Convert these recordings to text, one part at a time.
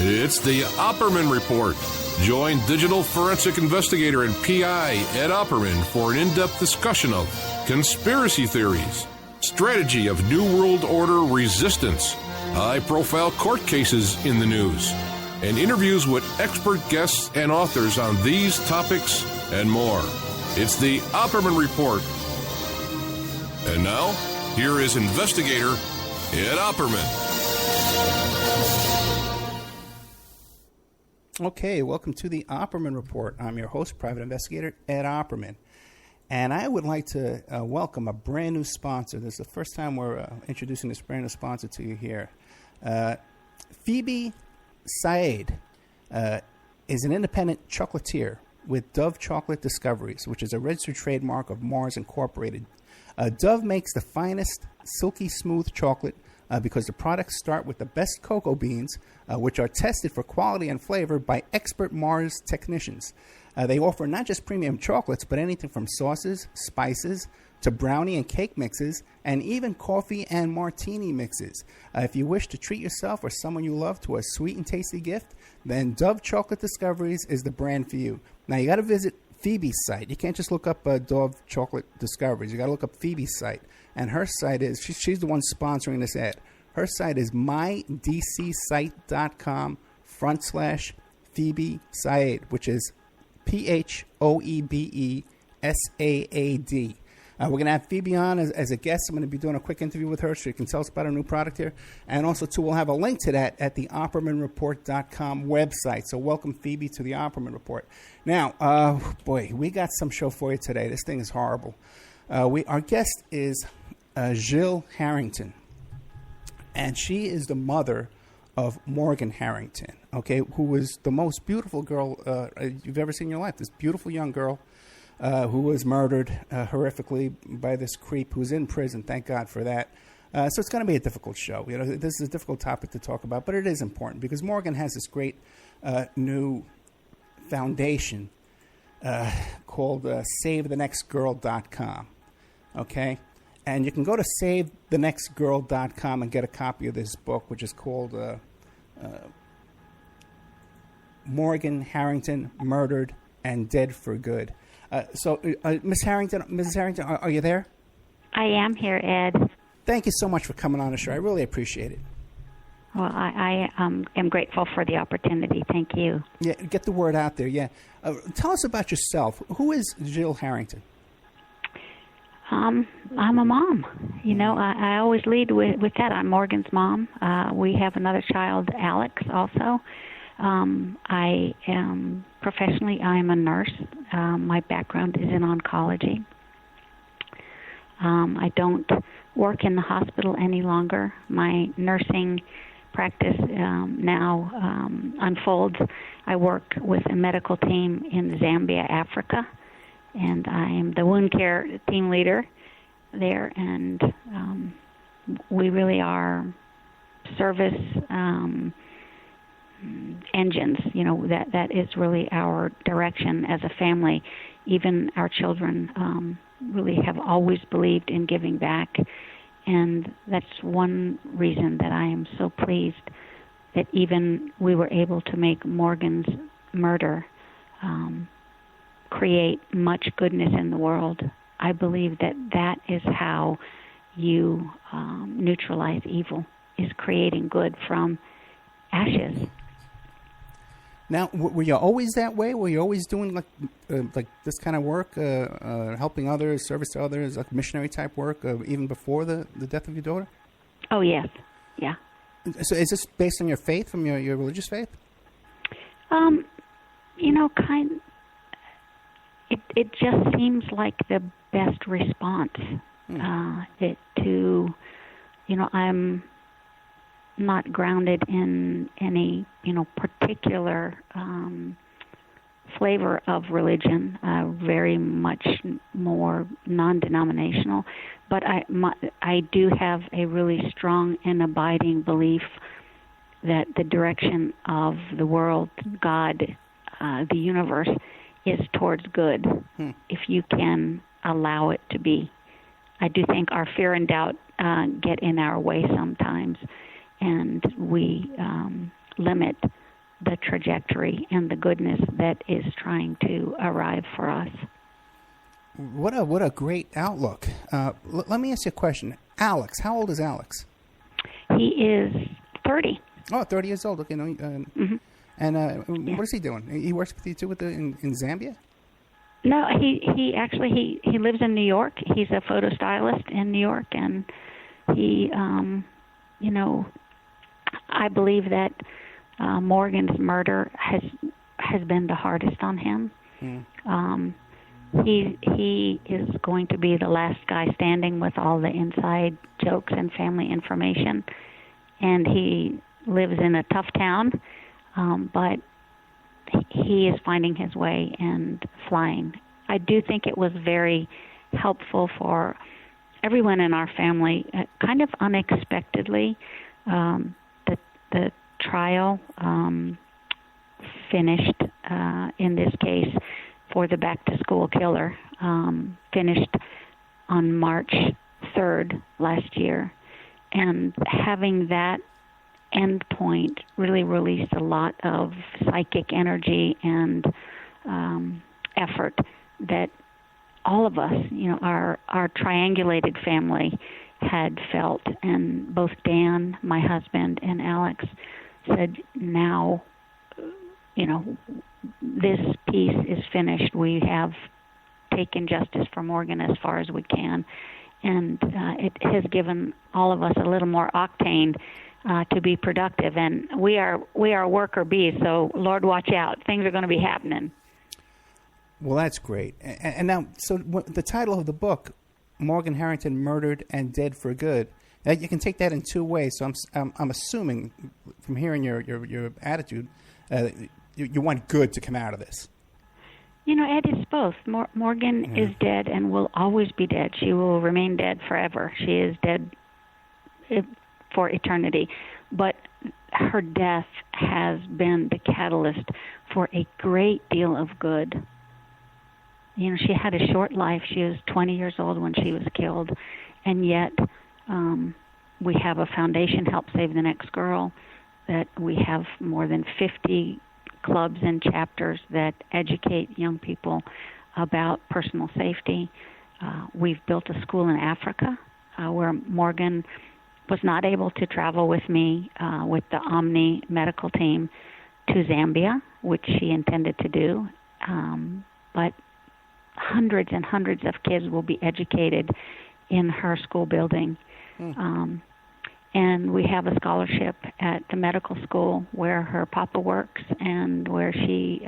It's the Opperman Report. Join digital forensic investigator and PI Ed Opperman for an in-depth discussion of conspiracy theories, strategy of New World Order resistance, high-profile court cases in the news, and interviews with expert guests and authors on these topics and more. It's the Opperman Report. And now, here is investigator Ed Opperman. Okay, welcome to the Opperman Report. I'm your host, private investigator Ed Opperman. And I would like to welcome a brand new sponsor. This is the first time we're introducing this brand new sponsor to you here. Phoebe Said is an independent chocolatier with Dove Chocolate Discoveries, which is a registered trademark of Mars Incorporated. Dove makes the finest, silky smooth chocolate because the products start with the best cocoa beans, which are tested for quality and flavor by expert Mars technicians. They offer not just premium chocolates, but anything from sauces, spices, to brownie and cake mixes, and even coffee and martini mixes. If you wish to treat yourself or someone you love to a sweet and tasty gift, then Dove Chocolate Discoveries is the brand for you. Now, you got to visit Phoebe's site. You can't just look up Dove Chocolate Discoveries. You got to look up Phoebe's site. And her site is, she's the one sponsoring this ad. Her site is mydcsite.com/Phoebe Said, which is PHOEBE SAAD. We're going to have Phoebe on as a guest. I'm going to be doing a quick interview with her so she can tell us about her new product here. And also, too, we'll have a link to that at the OppermanReport.com website. So welcome, Phoebe, to the Opperman Report. Now, boy, we got some show for you today. This thing is horrible. Our guest is Gil Harrington, and she is the mother of Morgan Harrington, okay, who was the most beautiful girl you've ever seen in your life. This beautiful young girl who was murdered horrifically by this creep who's in prison. Thank God for that. So it's going to be a difficult show. You know, this is a difficult topic to talk about, but it is important because Morgan has this great new foundation called SaveTheNextGirl.com. Okay, and you can go to SaveTheNextGirl.com and get a copy of this book, which is called Morgan Harrington, Murdered and Dead for Good. So, Mrs. Harrington, are you there? I am here, Ed. Thank you so much for coming on the show. I really appreciate it. Well, I am grateful for the opportunity. Thank you. Yeah, get the word out there. Yeah, tell us about yourself. Who is Gil Harrington? I'm a mom. You know, I always lead with that. I'm Morgan's mom. We have another child, Alex, also. I am professionally, I'm a nurse. My background is in oncology. I don't work in the hospital any longer. My nursing practice now unfolds. I work with a medical team in Zambia, Africa, and I am the wound care team leader there, and we really are service engines. You know, that is really our direction as a family. Even our children really have always believed in giving back, and that's one reason that I am so pleased that even we were able to make Morgan's murder create much goodness in the world. I believe that is how you neutralize evil, is creating good from ashes. Now, were you always that way? Were you always doing like this kind of work, helping others, service to others, like missionary type work, even before the death of your daughter? Oh, yes. Yeah. So is this based on your faith, from your religious faith? You know, it just seems like the best response to, you know, I'm not grounded in any, you know, particular flavor of religion, very much more non-denominational, but I do have a really strong and abiding belief that the direction of the world, God, the universe, is towards good, if you can allow it to be. I do think our fear and doubt get in our way sometimes, and we limit the trajectory and the goodness that is trying to arrive for us. What a great outlook. Let me ask you a question. Alex, how old is Alex? He is 30. Oh, 30 years old. Okay, no. Mm-hmm. And Yeah. what is he doing? He works with you too in Zambia? No, he actually lives in New York. He's a photo stylist in New York, and he, I believe that Morgan's murder has been the hardest on him. Mm. He is going to be the last guy standing with all the inside jokes and family information, and he lives in a tough town, but he is finding his way and flying. I do think it was very helpful for everyone in our family, kind of unexpectedly. The trial finished, in this case, for the Back-to-School Killer, finished on March 3rd last year. And having that end point really released a lot of psychic energy and effort that all of us, our triangulated family had felt. And both Dan, my husband, and Alex said, now, this piece is finished. We have taken justice for Morgan as far as we can. And it has given all of us a little more octane to be productive. And we are worker bees, so Lord, watch out. Things are going to be happening. Well, that's great. And now, so the title of the book, Morgan Harrington, Murdered and Dead for Good, you can take that in two ways. So I'm assuming from hearing your attitude, you want good to come out of this. Ed, it's both. Morgan is dead and will always be dead. She will remain dead forever. She is dead for eternity. But her death has been the catalyst for a great deal of good. She had a short life. She was 20 years old when she was killed. And yet we have a foundation, Help Save the Next Girl, that we have more than 50 clubs and chapters that educate young people about personal safety. We've built a school in Africa where Morgan was not able to travel with me with the Omni medical team to Zambia, which she intended to do. But hundreds and hundreds of kids will be educated in her school building. And we have a scholarship at the medical school where her papa works and where she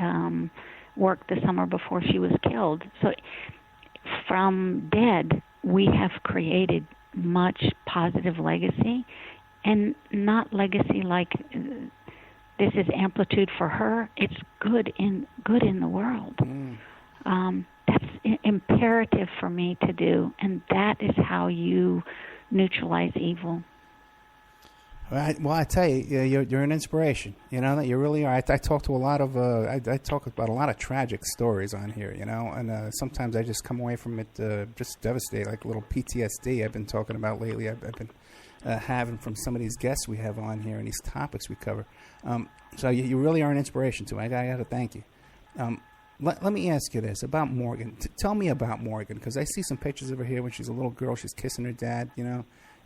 worked the summer before she was killed. So from dead, we have created much positive legacy, and not legacy like this is amplitude for her. It's good in the world. That's imperative for me to do, and that is how you neutralize evil. Well, I tell you, you're an inspiration. That you really are. I talk to a lot of I talk about a lot of tragic stories on here. And sometimes I just come away from it just devastated, like a little PTSD. I've been talking about lately. I've been having from some of these guests we have on here and these topics we cover. So you really are an inspiration to me. I got to thank you. Let me ask you this about Morgan. Tell me about Morgan, because I see some pictures of her here when she's a little girl. She's kissing her dad,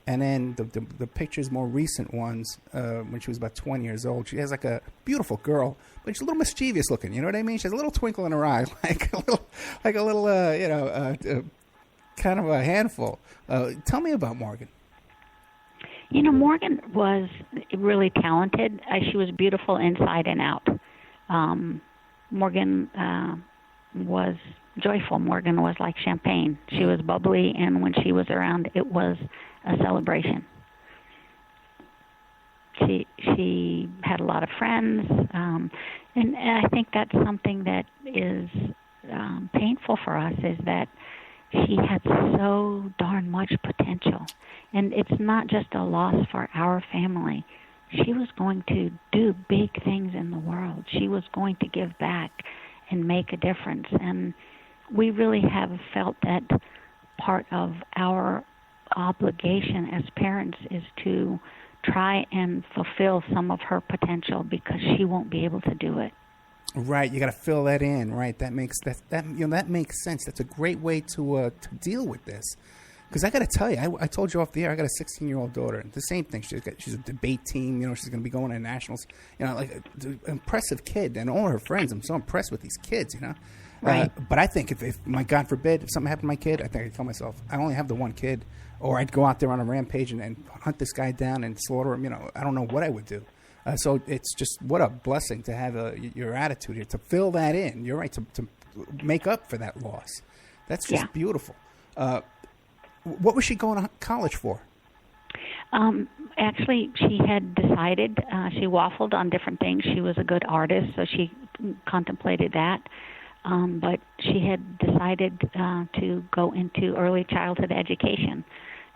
And then the pictures, more recent ones, when she was about 20 years old, she has like a beautiful girl, but she's a little mischievous looking. You know what I mean? She has a little twinkle in her eye, like a little, kind of a handful. Tell me about Morgan. Morgan was really talented. She was beautiful inside and out. Morgan was joyful. Morgan was like champagne. She was bubbly, and when she was around, it was a celebration. She had a lot of friends, and I think that's something that is painful for us, is that she had so darn much potential. And it's not just a loss for our family. She was going to do big things in the world. She was going to give back and make a difference. And we really have felt that part of our obligation as parents is to try and fulfill some of her potential because she won't be able to do it. Right, you got to fill that in. Right, that makes that makes sense. That's a great way to deal with this. Because I got to tell you, I told you off the air, I got a 16-year-old daughter. The same thing. She's a debate team. She's going to be going to nationals. Like an impressive kid, and all her friends. I'm so impressed with these kids. Right. But I think if my God forbid, if something happened to my kid, I think I'd kill myself. I only have the one kid, or I'd go out there on a rampage and hunt this guy down and slaughter him. I don't know what I would do. So it's just what a blessing to have your attitude here to fill that in. You're right, to make up for that loss. That's just beautiful. What was she going to college for? Actually, she had decided, she waffled on different things. She was a good artist, so she contemplated that. But she had decided to go into early childhood education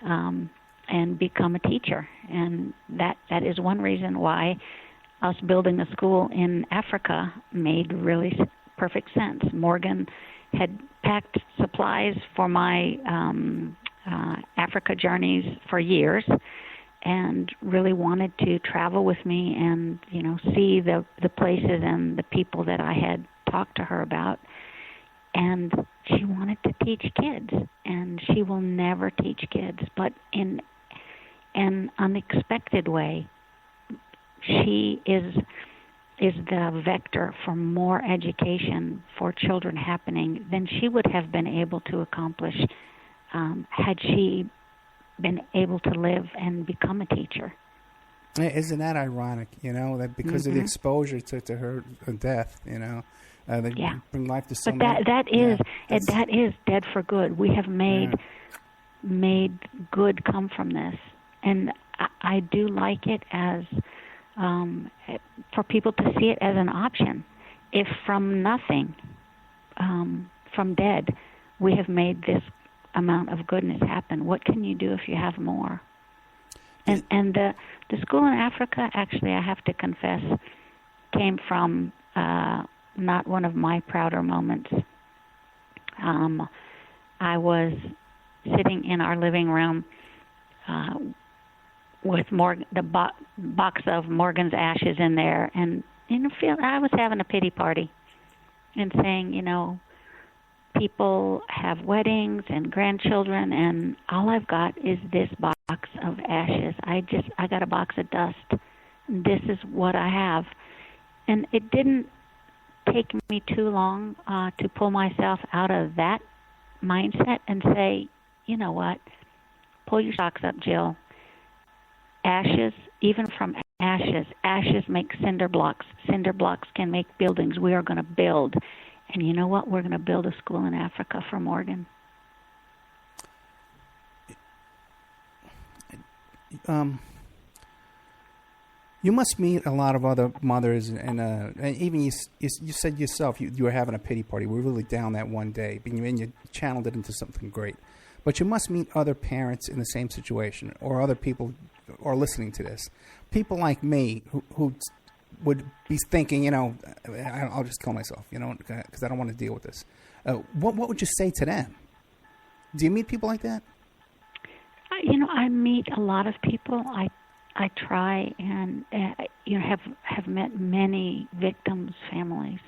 and become a teacher. And that is one reason why us building a school in Africa made really perfect sense. Morgan had packed supplies for my Africa journeys for years and really wanted to travel with me and, see the places and the people that I had talked to her about. And she wanted to teach kids, and she will never teach kids, but in an unexpected way, she is the vector for more education for children happening than she would have been able to accomplish had she been able to live and become a teacher. Isn't that ironic, that because of the exposure to her death, they bring life to so many. But that is dead for good. We have made good come from this. And I do like it as for people to see it as an option. If from nothing, from dead, we have made this amount of goodness happen, what can you do if you have more? And the school in Africa, actually, I have to confess, came from not one of my prouder moments. I was sitting in our living room with the box of Morgan's ashes in there, and I was having a pity party and saying, people have weddings and grandchildren, and all I've got is this box of ashes. I got a box of dust. This is what I have. And it didn't take me too long to pull myself out of that mindset and say, you know what, pull your socks up, Jill. Ashes, even from ashes make cinder blocks. Cinder blocks can make buildings. We are going to build. And you know what? We're going to build a school in Africa for Morgan. You must meet a lot of other mothers, and even you said yourself you were having a pity party. We were really down that one day, and you channeled it into something great. But you must meet other parents in the same situation, or other people are listening to this. People like me who would be thinking, I'll just kill myself, because I don't want to deal with this. What would you say to them? Do you meet people like that? I meet a lot of people. I try and have met many victims' families,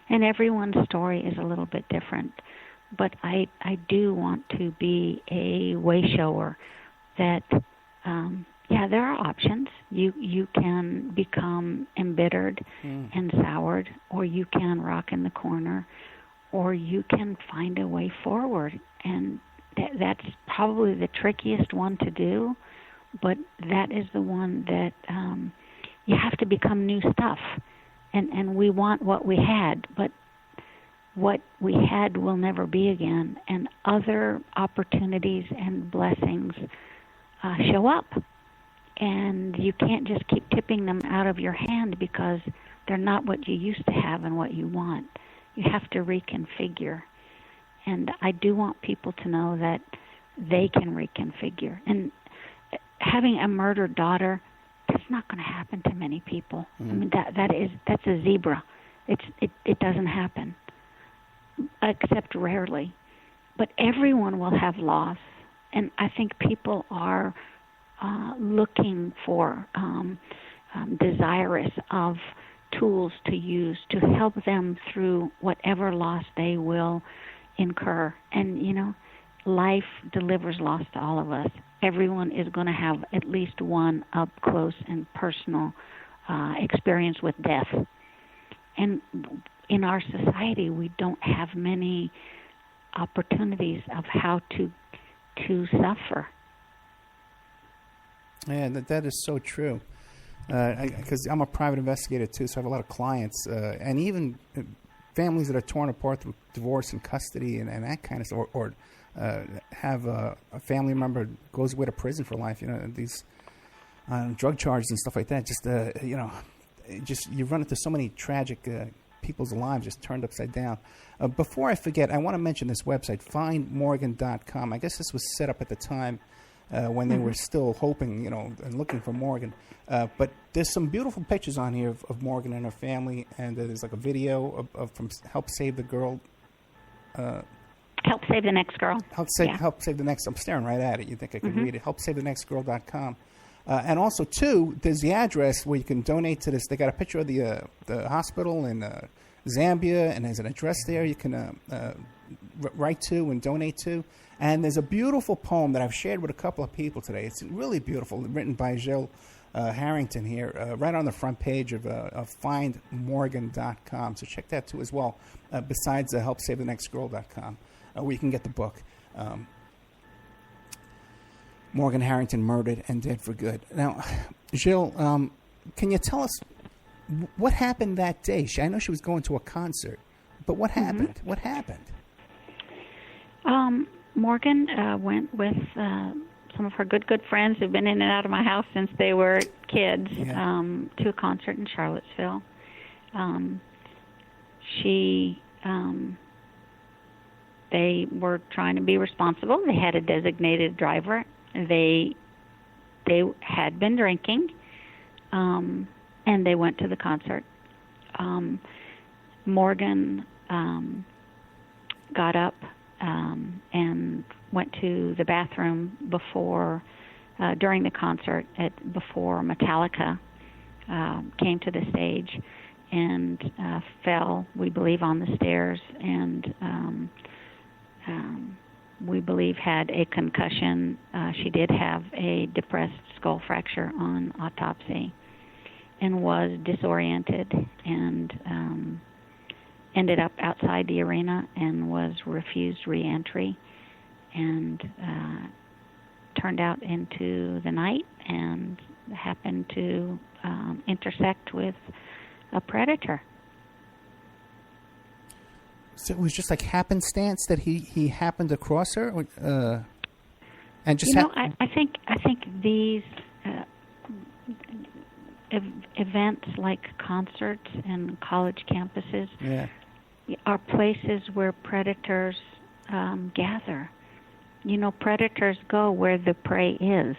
and everyone's story is a little bit different. But I do want to be a way shower that there are options. You can become embittered and soured, or you can rock in the corner, or you can find a way forward. And that's probably the trickiest one to do, but that is the one that you have to become new stuff. And we want what we had, but what we had will never be again, and other opportunities and blessings show up. And you can't just keep tipping them out of your hand because they're not what you used to have and what you want. You have to reconfigure. And I do want people to know that they can reconfigure. And having a murdered daughter, that's not going to happen to many people. I mean, that's a zebra. It doesn't happen, except rarely. But everyone will have loss. And I think people are looking for, desirous of tools to use to help them through whatever loss they will incur. And, life delivers loss to all of us. Everyone is going to have at least one up close and personal experience with death. And in our society, we don't have many opportunities of how to suffer. Yeah, that is so true. Because I'm a private investigator too, so I have a lot of clients, and even families that are torn apart through divorce and custody and that kind of stuff, or have a family member goes away to prison for life. These drug charges and stuff like that. Just you run into so many tragic people's lives just turned upside down. Before I forget, I want to mention this website, findmorgan.com. I guess this was set up at the time when they were still hoping, and looking for Morgan. But there's some beautiful pictures on here of Morgan and her family, and there's like a video of from Help Save the Girl. Help Save the Next Girl. Help Save the Next. I'm staring right at it. You think I could read it? HelpSaveTheNextGirl.com. And also, too, there's the address where you can donate to this. They got a picture of the hospital in Zambia, and there's an address there you can write to and donate to. And there's a beautiful poem that I've shared with a couple of people today. It's really beautiful, written by Gil Harrington here, right on the front page of findmorgan.com. So check that, too, as well, besides HelpSaveTheNextGirl.com, where you can get the book. Morgan Harrington, Murdered and Dead for Good. Now, Gil, can you tell us what happened that day? I know she was going to a concert, but what happened? What happened? Morgan went with some of her good friends who've been in and out of my house since they were kids to a concert in Charlottesville. They were trying to be responsible. They had a designated driver. They had been drinking, and they went to the concert. Morgan got up and went to the bathroom during the concert, before Metallica came to the stage, and fell, we believe, on the stairs, and we believe had a concussion. She did have a depressed skull fracture on autopsy, and was disoriented, and ended up outside the arena and was refused re-entry, and turned out into the night and happened to intersect with a predator. So it was just like happenstance that he happened to cross her, and just. I think these events like concerts and college campuses are places where predators gather. Predators go where the prey is.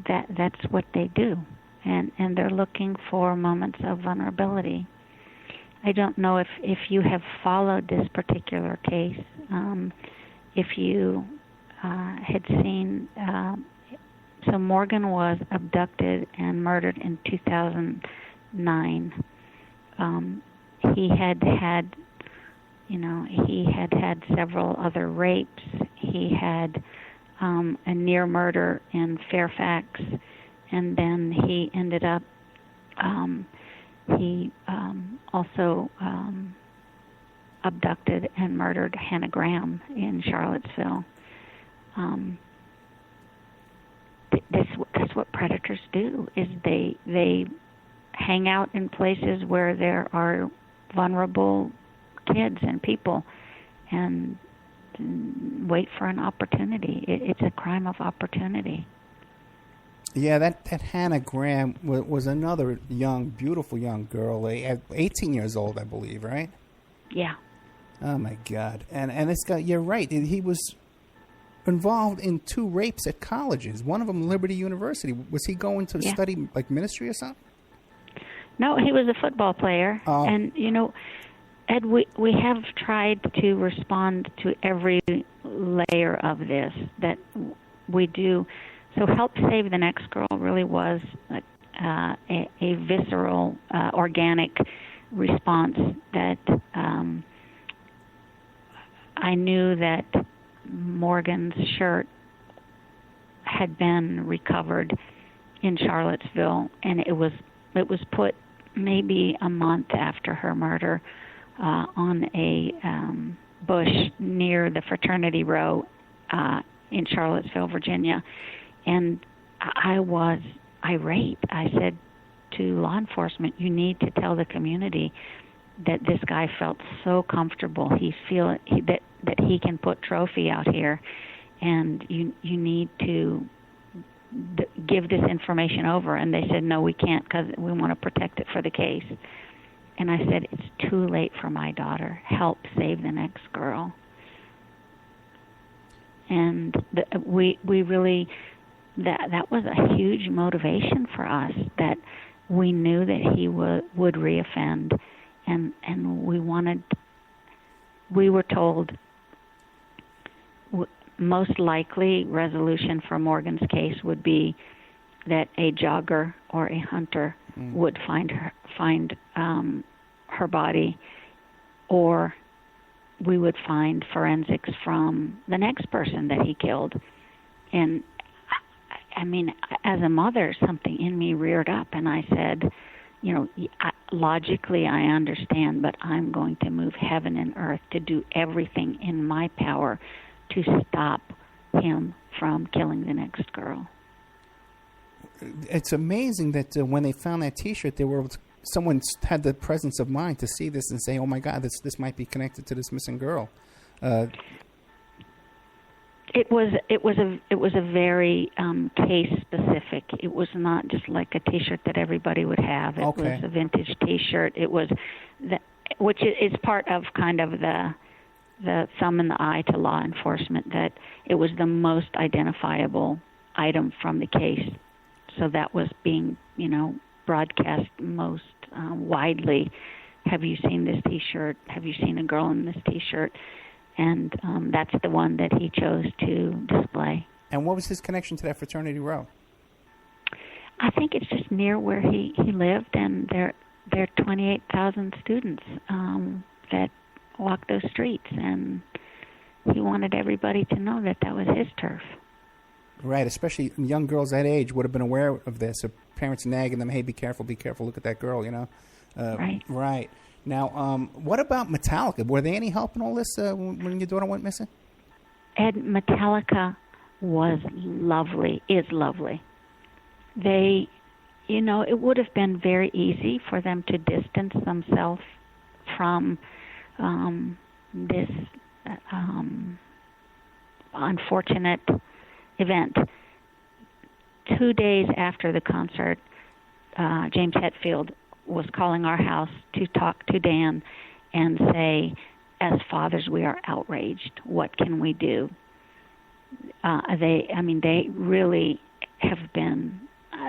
That's what they do, and they're looking for moments of vulnerability. I don't know if you have followed this particular case, if you had seen. So Morgan was abducted and murdered in 2009. He had several other rapes. He had a near murder in Fairfax, and then he ended up. He also abducted and murdered Hannah Graham in Charlottesville. That's what predators do. Is they hang out in places where there are vulnerable kids and people, and wait for an opportunity. It's a crime of opportunity. Yeah, that Hannah Graham was another beautiful young girl, 18 years old, I believe, right? Yeah. Oh, my God. And this guy, you're right, he was involved in 2 rapes at colleges, one of them Liberty University. Was he going to study, like, ministry or something? No, he was a football player. Oh. And, Ed, we have tried to respond to every layer of this that we do. So Help Save the Next Girl really was a visceral, organic response that I knew that Morgan's shirt had been recovered in Charlottesville, and it was put maybe a month after her murder on a bush near the Fraternity Row in Charlottesville, Virginia. And I was irate. I said to law enforcement, you need to tell the community that this guy felt so comfortable. That he can put trophy out here, and you need to give this information over. And they said, no, we can't, because we want to protect it for the case. And I said, it's too late for my daughter. Help save the next girl. And we really, that was a huge motivation for us, that we knew that he would reoffend, and we were told most likely resolution for Morgan's case would be that a jogger or a hunter would find her body, or we would find forensics from the next person that he killed. And I mean, as a mother, something in me reared up, and I said, logically I understand, but I'm going to move heaven and earth to do everything in my power to stop him from killing the next girl. It's amazing that when they found that T-shirt, someone had the presence of mind to see this and say, "Oh my God, this might be connected to this missing girl." It was a very case specific. It was not just like a T-shirt that everybody would have. It was a vintage T-shirt. It was which is part of kind of the thumb in the eye to law enforcement, that it was the most identifiable item from the case. So that was being, broadcast most widely. Have you seen this T-shirt? Have you seen a girl in this T-shirt? And that's the one that he chose to display. And what was his connection to that Fraternity Row? I think it's just near where he lived, and there are 28,000 students that walk those streets, and he wanted everybody to know that was his turf. Right, especially young girls that age would have been aware of this. Or parents nagging them, "Hey, be careful, look at that girl," Right. Right. Now, what about Metallica? Were they any help in all this when your daughter went missing? Ed, Metallica is lovely. They, it would have been very easy for them to distance themselves from this unfortunate event. 2 days after the concert, James Hetfield was calling our house to talk to Dan and say, as fathers, we are outraged. What can we do? They really have been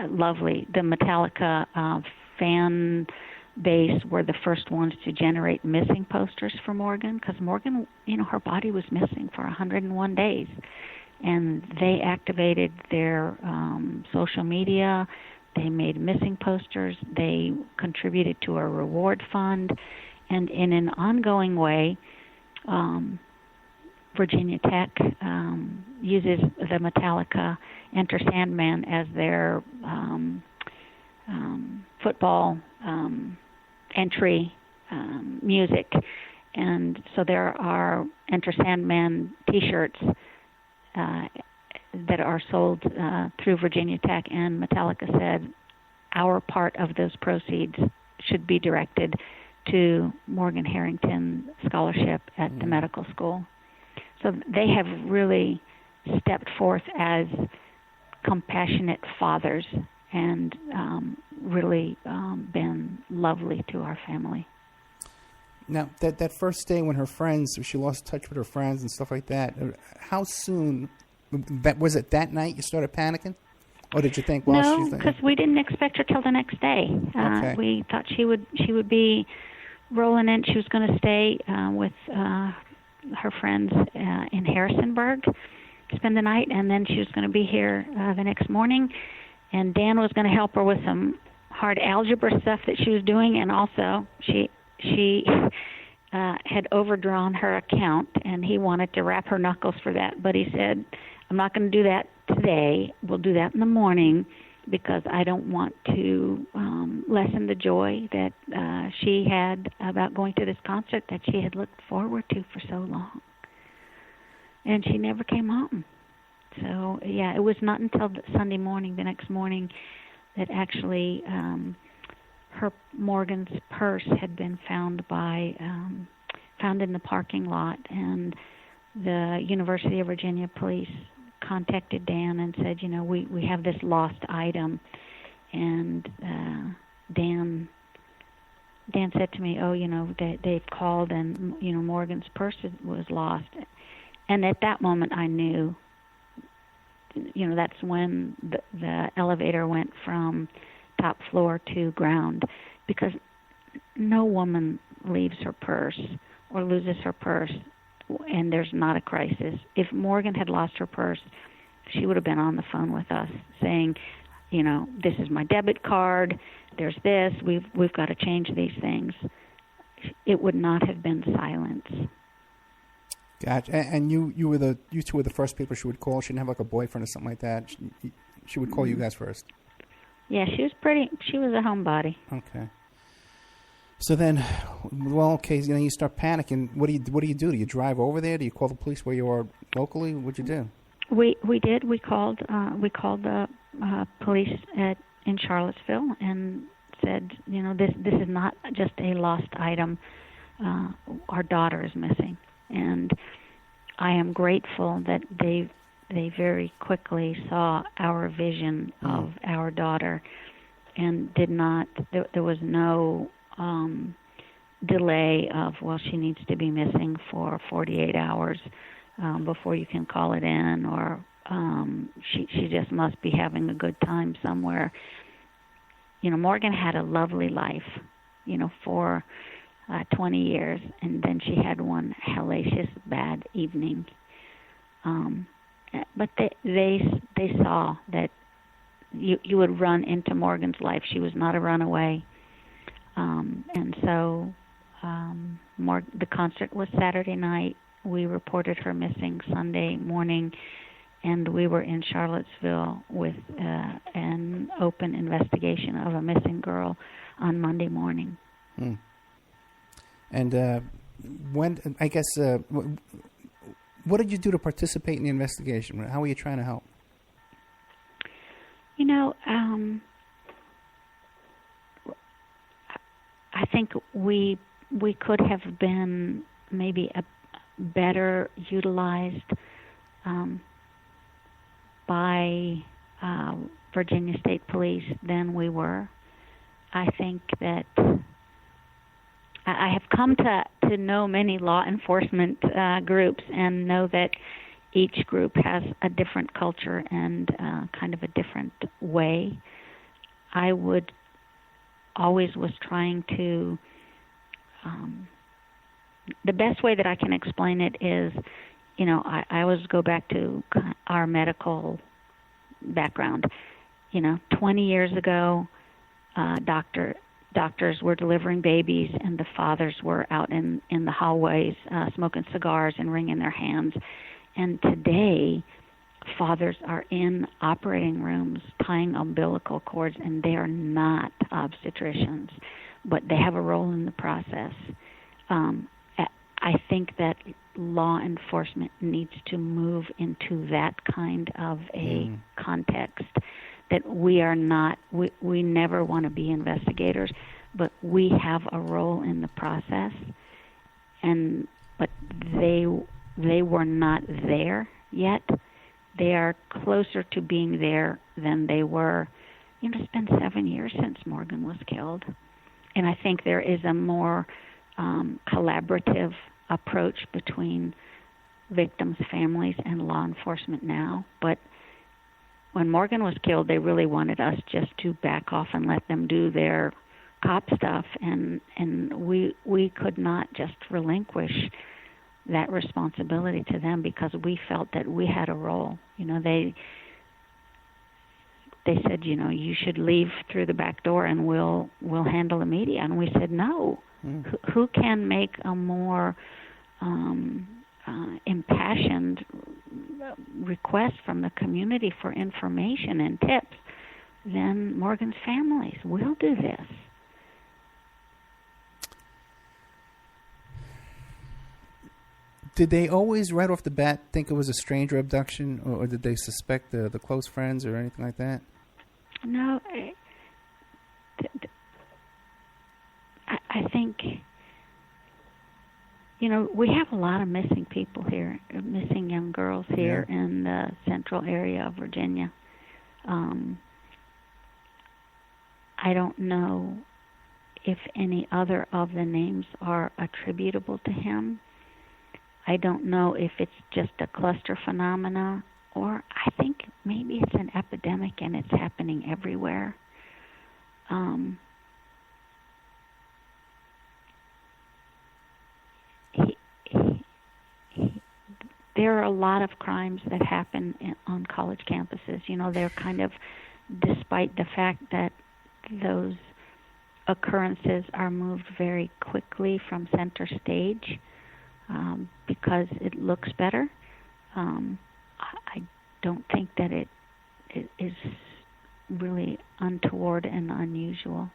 lovely. The Metallica fan base were the first ones to generate missing posters for Morgan, because Morgan, her body was missing for 101 days. And they activated their social media. They made missing posters. They contributed to a reward fund. And in an ongoing way, Virginia Tech uses the Metallica Enter Sandman as their football entry music. And so there are Enter Sandman T-shirts that are sold through Virginia Tech, and Metallica said our part of those proceeds should be directed to Morgan Harrington Scholarship at the medical school. So they have really stepped forth as compassionate fathers and really been lovely to our family. Now, that first day when she lost touch with her friends and stuff like that, how soon, was it that night you started panicking? Or did you think, no, because we didn't expect her till the next day. Okay. We thought she would be rolling in. She was going to stay with her friends in Harrisonburg, spend the night, and then she was going to be here the next morning. And Dan was going to help her with some hard algebra stuff that she was doing, and also she had overdrawn her account, and he wanted to wrap her knuckles for that. But he said, I'm not going to do that today. We'll do that in the morning, because I don't want to lessen the joy that she had about going to this concert that she had looked forward to for so long. And she never came home. So, yeah, it was not until Sunday morning, the next morning, that actually Morgan's purse had been found in the parking lot, and the University of Virginia police contacted Dan and said, we have this lost item. And Dan said to me, they've called, and Morgan's purse was lost. And at that moment I knew, that's when the elevator went from top floor to ground, because no woman leaves her purse or loses her purse and there's not a crisis. If Morgan had lost her purse, she would have been on the phone with us saying, this is my debit card, there's this, we've got to change these things. It would not have been silence. Gotcha. And you two were the first people she would call. She didn't have like a boyfriend or something like that. She would call you guys first. Yeah, she was a homebody. Okay. So then, you start panicking. What do you do? Do you drive over there? Do you call the police where you are locally? What'd you do? We did. We called the police in Charlottesville and said, this is not just a lost item. Our daughter is missing. And I am grateful that they very quickly saw our vision of our daughter, and did not. There was no delay of, she needs to be missing for 48 hours before you can call it in, or she just must be having a good time somewhere. Morgan had a lovely life, for 20 years, and then she had one hellacious bad evening. But they saw that you would run into Morgan's life. She was not a runaway. And so the concert was Saturday night. We reported her missing Sunday morning, and we were in Charlottesville with an open investigation of a missing girl on Monday morning. And what did you do to participate in the investigation? How were you trying to help? I think we could have been maybe better utilized by Virginia State Police than we were. I think that I have come to know many law enforcement groups and know that each group has a different culture and kind of a different way. I always was trying to, the best way that I can explain it is, I always go back to our medical background. 20 years ago, doctors were delivering babies, and the fathers were out in the hallways smoking cigars and wringing their hands. And today, fathers are in operating rooms tying umbilical cords, and they are not obstetricians, but they have a role in the process. I think that law enforcement needs to move into that kind of a context, that we are not, we never want to be investigators, but we have a role in the process, but they were not there yet. They are closer to being there than they were. It's been 7 years since Morgan was killed, and I think there is a more collaborative approach between victims' families and law enforcement now. But when Morgan was killed, they really wanted us just to back off and let them do their cop stuff, and we could not just relinquish that responsibility to them because we felt that we had a role. They said, you should leave through the back door and we'll handle the media. And we said, no. Who can make a more impassioned request from the community for information and tips than Morgan's families? We'll do this. Did they always, right off the bat, think it was a stranger abduction, or did they suspect the close friends or anything like that? No, I think, we have a lot of missing people here, missing young girls here in the central area of Virginia. I don't know if any other of the names are attributable to him. I don't know if it's just a cluster phenomena, or I think maybe it's an epidemic and it's happening everywhere. There are a lot of crimes that happen on college campuses. They're kind of, despite the fact that those occurrences are moved very quickly from center stage, because it looks better. I don't think that it is really untoward and unusual.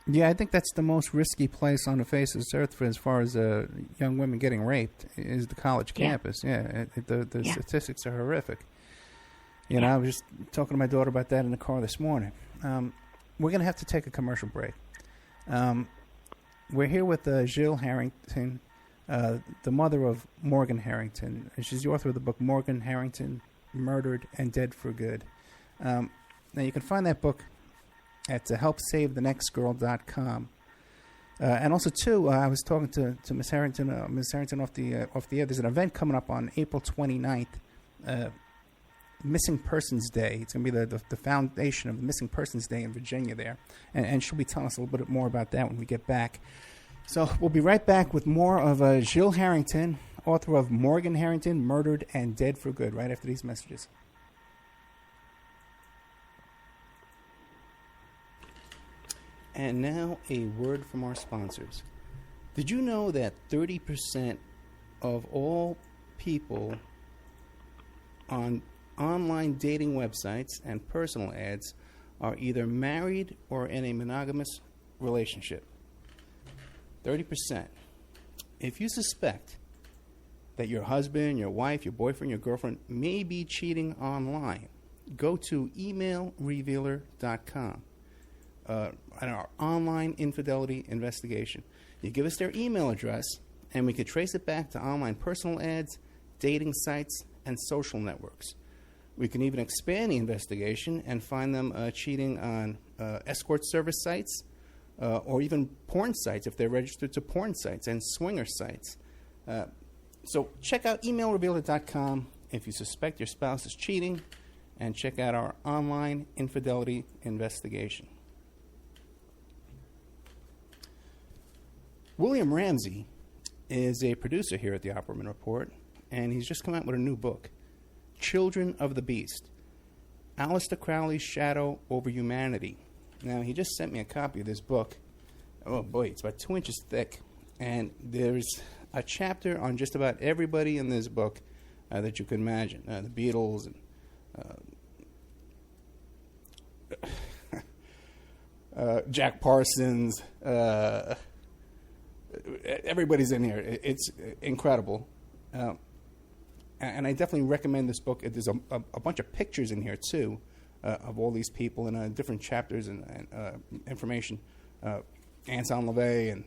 Yeah, I think that's the most risky place on the face of this earth for as far as young women getting raped is the college campus. Yeah, the statistics are horrific. I was just talking to my daughter about that in the car this morning. We're going to have to take a commercial break. We're here with Gil Harrington, the mother of Morgan Harrington. She's the author of the book Morgan Harrington, Murdered and Dead for Good. Now, you can find that book at helpsavethenextgirl.com. And also, too, I was talking to Ms. Harrington off the air. There's an event coming up on April 29th, Missing Persons Day. It's going to be the foundation of the Missing Persons Day in Virginia there. And she'll be telling us a little bit more about that when we get back. So we'll be right back with more of Gil Harrington, author of Morgan Harrington, Murdered and Dead for Good, right after these messages. And now a word from our sponsors. Did you know that 30% of all people on online dating websites and personal ads are either married or in a monogamous relationship? 30%. If you suspect that your husband, your wife, your boyfriend, your girlfriend may be cheating online, go to emailrevealer.com. Our online infidelity investigation. You give us their email address, and we could trace it back to online personal ads, dating sites, and social networks. We can even expand the investigation and find them cheating on escort service sites or even porn sites if they're registered to porn sites and swinger sites. So check out emailrevealer.com if you suspect your spouse is cheating, and check out our online infidelity investigation. William Ramsey is a producer here at the Opperman Report, and he's just come out with a new book, Children of the Beast, Aleister Crowley's Shadow Over Humanity. Now, he just sent me a copy of this book. Oh, boy, it's about 2 inches thick, and there's a chapter on just about everybody in this book that you can imagine. The Beatles and Jack Parsons, everybody's in here. It's incredible. And I definitely recommend this book. There's a bunch of pictures in here, too, of all these people and different chapters and information. Anselm LaVey and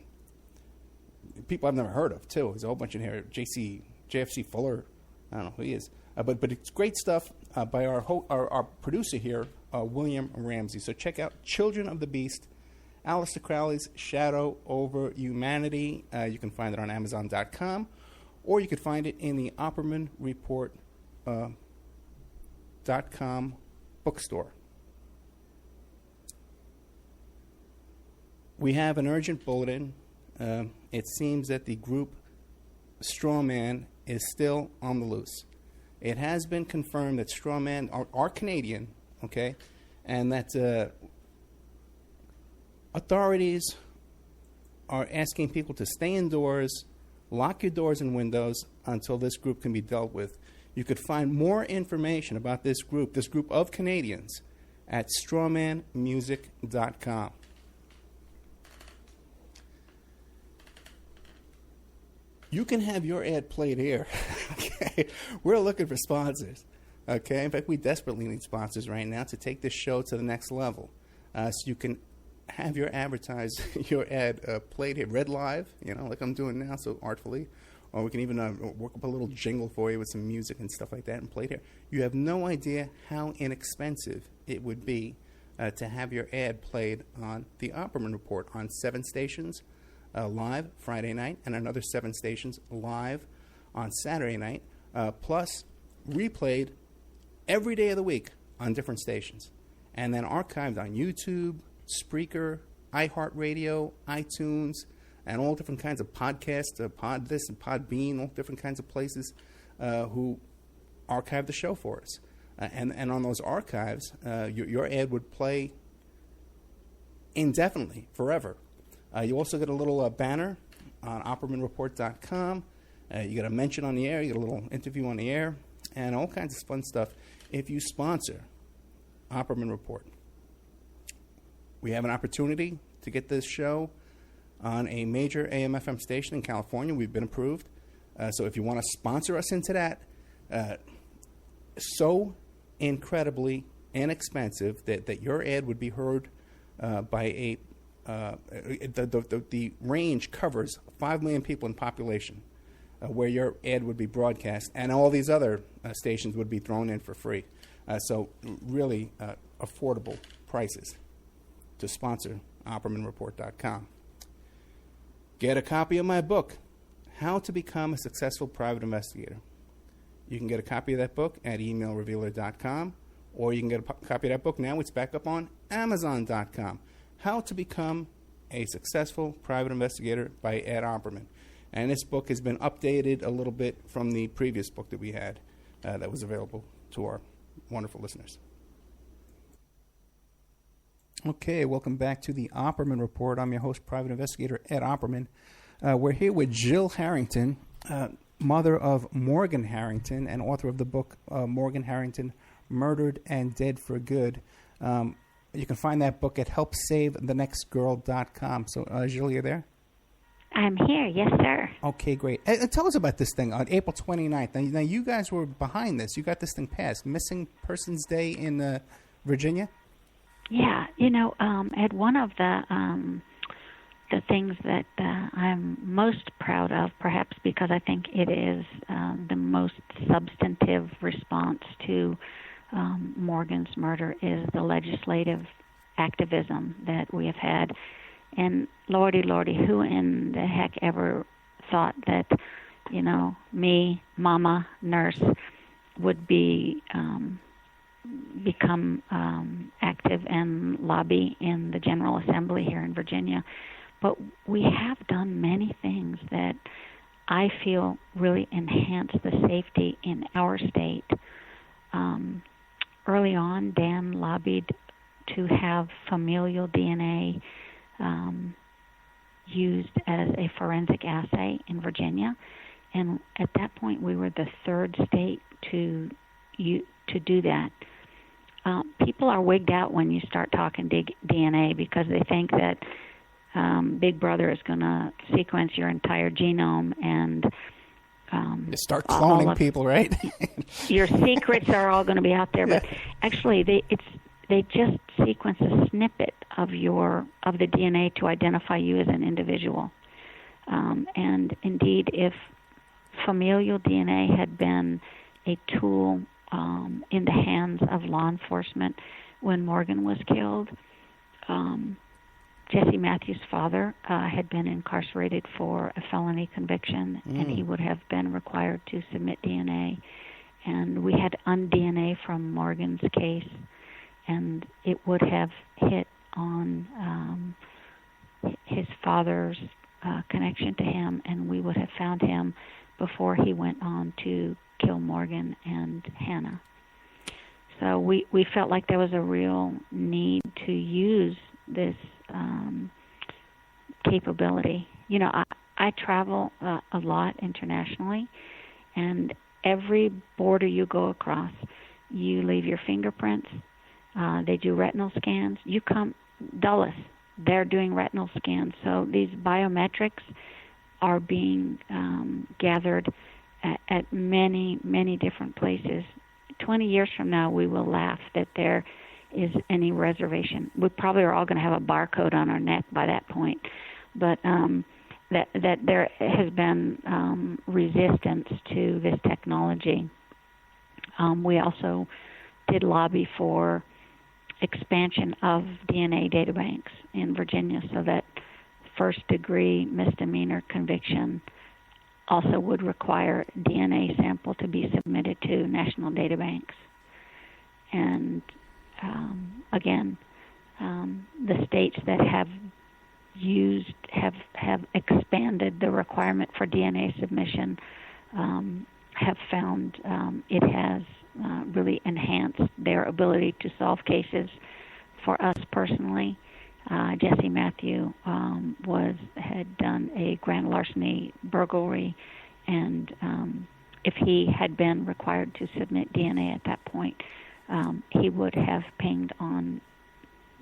people I've never heard of, too. There's a whole bunch in here. JFC Fuller. I don't know who he is. But it's great stuff by our producer here, William Ramsey. So check out Children of the Beast, Aleister Crowley's Shadow Over Humanity. You can find it on Amazon.com, or you could find it in the Opperman Report.com bookstore. We have an urgent bulletin. It seems that the group straw man is still on the loose. It has been confirmed that straw men are Canadian, okay, and that authorities are asking people to stay indoors, lock your doors and windows until this group can be dealt with. You could find more information about this group of Canadians, at strawmanmusic.com. You can have your ad played here. Okay, we're looking for sponsors. Okay, in fact, we desperately need sponsors right now to take this show to the next level. So you can have your ad played here, read live, like I'm doing now, so artfully. Or we can even work up a little jingle for you with some music and stuff like that and play it here. You have no idea how inexpensive it would be to have your ad played on the Opperman Report on 7 stations live Friday night and another 7 stations live on Saturday night, plus replayed every day of the week on different stations, and then archived on YouTube, Spreaker, iHeartRadio, iTunes, and all different kinds of podcasts, Pod This and Podbean, all different kinds of places who archive the show for us. And on those archives, your ad would play indefinitely, forever. You also get a little banner on OppermanReport.com. You get a mention on the air, you get a little interview on the air, and all kinds of fun stuff if you sponsor Opperman Report. We have an opportunity to get this show on a major AM/FM station in California. We've been approved. So if you want to sponsor us into that, so incredibly inexpensive that your ad would be heard by the range covers 5 million people in population where your ad would be broadcast, and all these other stations would be thrown in for free. So really affordable prices to sponsor OppermanReport.com. Get a copy of my book, How to Become a Successful Private Investigator. You can get a copy of that book at emailrevealer.com, or you can get a copy of that book now. It's back up on Amazon.com. How to Become a Successful Private Investigator by Ed Opperman. And this book has been updated a little bit from the previous book that we had that was available to our wonderful listeners. Okay, welcome back to the Opperman Report. I'm your host, Private Investigator Ed Opperman. We're here with Gil Harrington, mother of Morgan Harrington and author of the book Morgan Harrington, Murdered and Dead for Good. You can find that book at helpsavethenextgirl.com. So, Gil, you there? I'm here, yes, sir. Okay, great. Tell us about this thing on April 29th. Now, you guys were behind this. You got this thing passed. Missing Persons Day in Virginia? Yeah, Ed, one of the things that I'm most proud of, perhaps because I think it is the most substantive response to Morgan's murder, is the legislative activism that we have had. And lordy, who in the heck ever thought that, me, mama, nurse, would become active and lobby in the General Assembly here in Virginia. But we have done many things that I feel really enhance the safety in our state. Early on, Dan lobbied to have familial DNA used as a forensic assay in Virginia. And at that point, we were the 3rd state to do that. People are wigged out when you start talking DNA because they think that Big Brother is going to sequence your entire genome and start cloning people, right? Your secrets are all going to be out there, but actually, they just sequence a snippet of the DNA to identify you as an individual. And indeed, if familial DNA had been a tool in the hands of law enforcement when Morgan was killed, Jesse Matthews' father had been incarcerated for a felony conviction, and he would have been required to submit DNA. And we had un-DNA from Morgan's case, and it would have hit on his father's connection to him, and we would have found him before he went on to kill Morgan and Hannah. So we felt like there was a real need to use this capability. You know, I travel a lot internationally, and every border you go across, you leave your fingerprints. They do retinal scans. You come, Dulles, they're doing retinal scans. So these biometrics are being gathered at many, many different places. 20 years from now, we will laugh that there is any reservation. We probably are all going to have a barcode on our neck by that point. But that there has been resistance to this technology. We also did lobby for expansion of DNA databanks in Virginia so that first-degree misdemeanor conviction also would require DNA sample to be submitted to national databanks. And again, the states that have expanded the requirement for DNA submission have found it has really enhanced their ability to solve cases. For us personally, Jesse Matthew had done a grand larceny burglary, and if he had been required to submit DNA at that point, he would have pinged on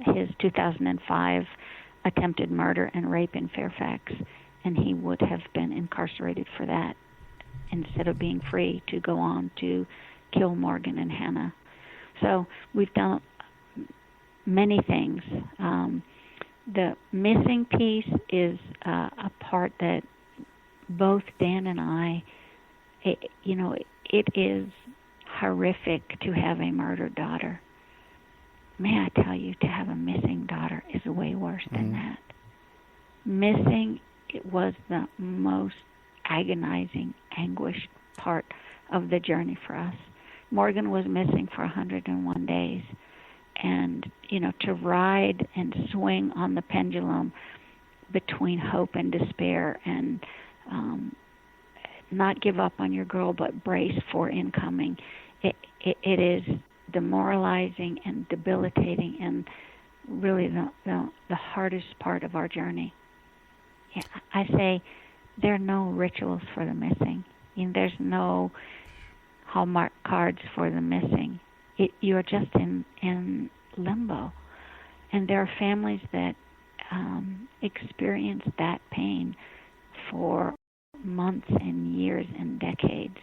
his 2005 attempted murder and rape in Fairfax, and he would have been incarcerated for that instead of being free to go on to kill Morgan and Hannah. So we've done many things. The missing piece is a part that both Dan and I, it is horrific to have a murdered daughter. May I tell you, to have a missing daughter is way worse than that. Missing, it was the most agonizing, anguished part of the journey for us. Morgan was missing for 101 days. And, to ride and swing on the pendulum between hope and despair and not give up on your girl but brace for incoming, it is demoralizing and debilitating and really the hardest part of our journey. Yeah, I say there are no rituals for the missing. There's no Hallmark cards for the missing. You're just in limbo. And there are families that experience that pain for months and years and decades.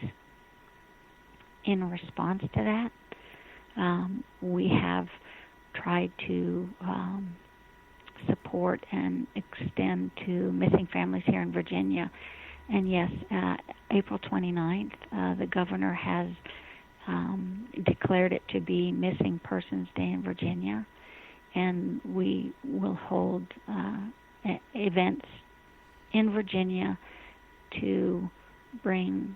In response to that, we have tried to support and extend to missing families here in Virginia. And yes, April 29th, the governor has declared it to be Missing Persons Day in Virginia, and we will hold events in Virginia to bring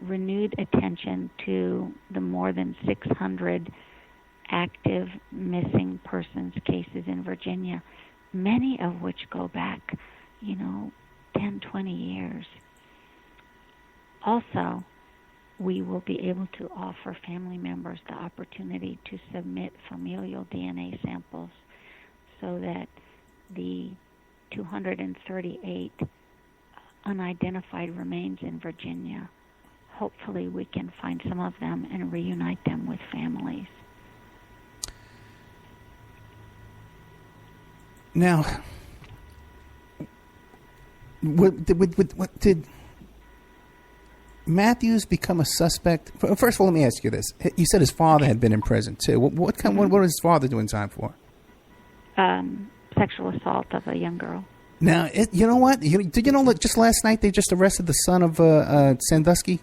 renewed attention to the more than 600 active missing persons cases in Virginia, many of which go back, 10, 20 years. Also, we will be able to offer family members the opportunity to submit familial DNA samples so that the 238 unidentified remains in Virginia, hopefully we can find some of them and reunite them with families. Now, did Matthews become a suspect? First of all, let me ask you this. You said his father had been in prison, too. What was his father doing time for? Sexual assault of a young girl. Now, you know what? Did you know that just last night they just arrested the son of Sandusky?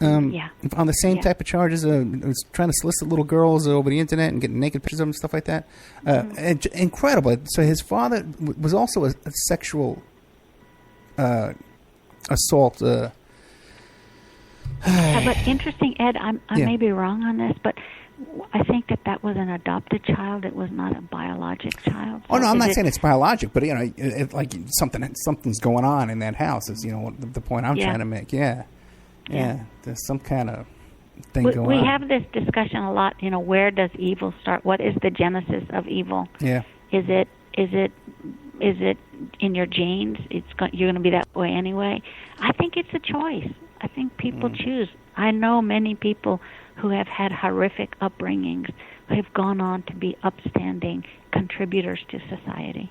Yeah. On the same type of charges, was trying to solicit little girls over the internet and getting naked pictures of them and stuff like that. And incredible. So his father was also a sexual assault. But interesting, Ed, I may be wrong on this, but I think that was an adopted child. It was not a biologic child. Oh, no, I'm not saying it's biologic, but, like something's going on in that house is, the point I'm trying to make. Yeah. There's some kind of thing going on. We have this discussion a lot, where does evil start? What is the genesis of evil? Yeah. Is it in your genes? You're going to be that way anyway? I think it's a choice. I think people choose. I know many people who have had horrific upbringings who have gone on to be upstanding contributors to society.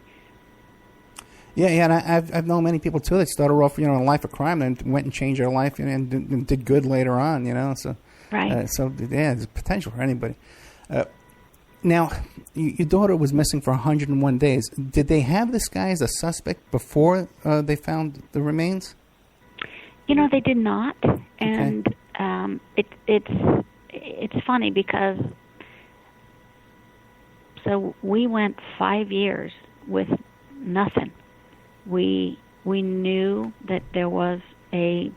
Yeah, and I've known many people too that started off, in a life of crime and went and changed their life and did good later on, So, right. There's potential for anybody. Now, your daughter was missing for 101 days. Did they have this guy as a suspect before they found the remains? They did not, and it's funny because so we went 5 years with nothing. We knew that there was a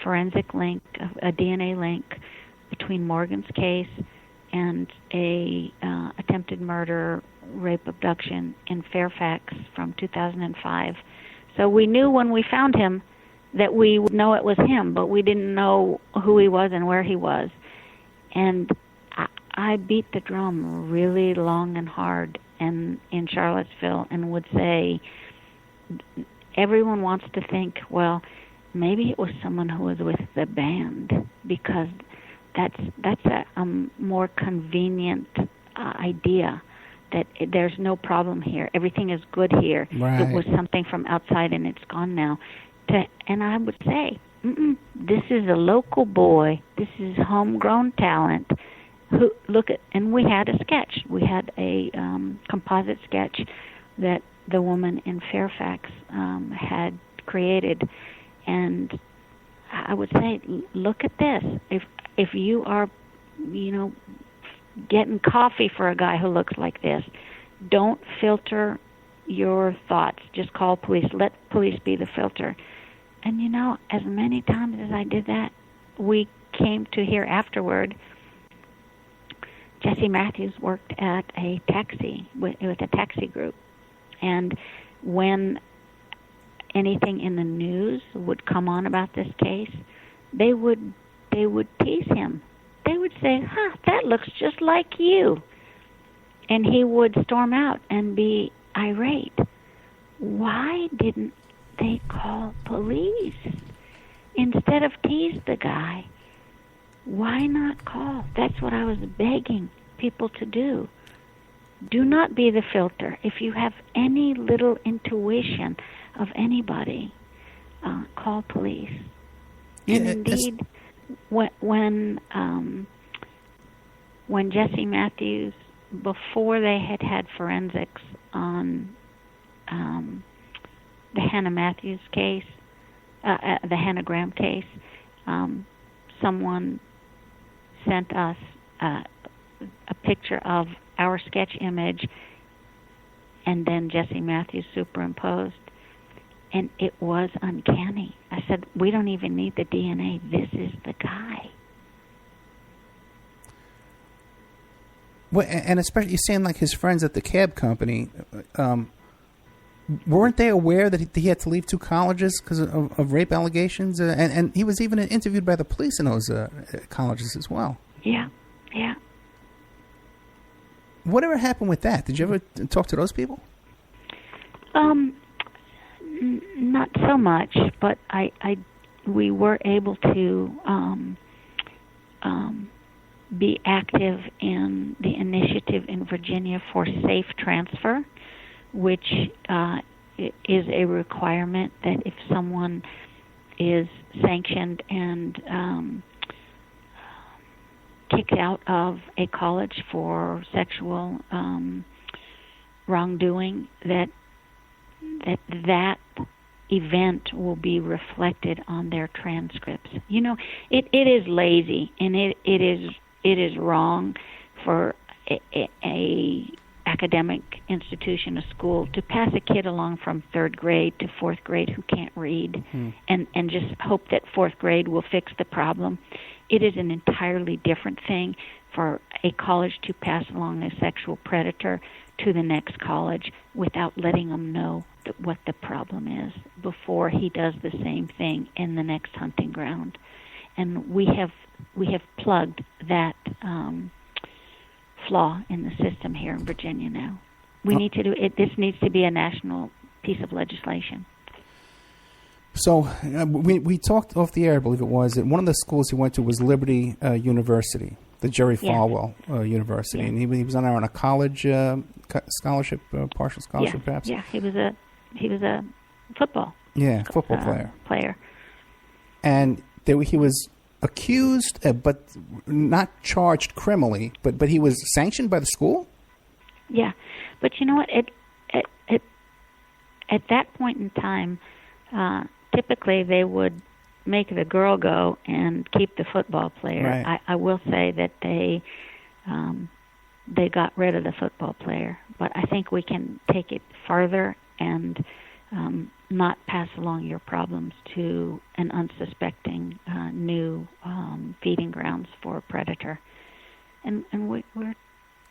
forensic link, a DNA link between Morgan's case and a attempted murder, rape, abduction in Fairfax from 2005. So we knew when we found him that we would know it was him, but we didn't know who he was and where he was. And I beat the drum really long and hard in Charlottesville and would say, everyone wants to think, well, maybe it was someone who was with the band, because that's a more convenient idea, that there's no problem here. Everything is good here. Right. It was something from outside and it's gone now. And I would say, this is a local boy. This is homegrown talent. And we had a sketch. We had a composite sketch that the woman in Fairfax had created. And I would say, look at this. If you are, getting coffee for a guy who looks like this, don't filter your thoughts. Just call police. Let police be the filter. And, as many times as I did that, we came to hear afterward, Jesse Matthews worked at a taxi, with a taxi group. And when anything in the news would come on about this case, they would tease him. They would say, that looks just like you. And he would storm out and be irate. Why didn't they call police instead of tease the guy? Why not call? That's what I was begging people to do. Do not be the filter. If you have any little intuition of anybody, call police. Yeah, and indeed, when Jesse Matthews, before they had forensics on the Hannah Matthews case, the Hannah Graham case, someone sent us a picture of our sketch image and then Jesse Matthews superimposed, and it was uncanny. I said, we don't even need the DNA. This is the guy. Well, and especially, you're saying like his friends at the cab company, weren't they aware that he had to leave 2 colleges because of rape allegations? And he was even interviewed by the police in those colleges as well. Yeah. Whatever happened with that? Did you ever talk to those people? Not so much, but we were able to be active in the initiative in Virginia for safe transfer, which is a requirement that if someone is sanctioned and kicked out of a college for sexual wrongdoing, that event will be reflected on their transcripts. It is lazy, and it is wrong for a academic institution, a school, to pass a kid along from 3rd grade to 4th grade who can't read and just hope that 4th grade will fix the problem. It is an entirely different thing for a college to pass along a sexual predator to the next college without letting them know what the problem is before he does the same thing in the next hunting ground. And we have plugged that flaw in the system here in Virginia now. We need to do it. This needs to be a national piece of legislation. So we talked off the air, I believe it was, that one of the schools he went to was Liberty University, the Jerry Falwell University, and he was on a college scholarship, partial scholarship, perhaps. Yeah, he was a football. Yeah, football player. And he was accused, but not charged criminally, but he was sanctioned by the school. Yeah, but you know what? At that point in time, typically they would make the girl go and keep the football player. Right. I will say that they got rid of the football player, but I think we can take it farther and not pass along your problems to an unsuspecting new feeding grounds for a predator. And we're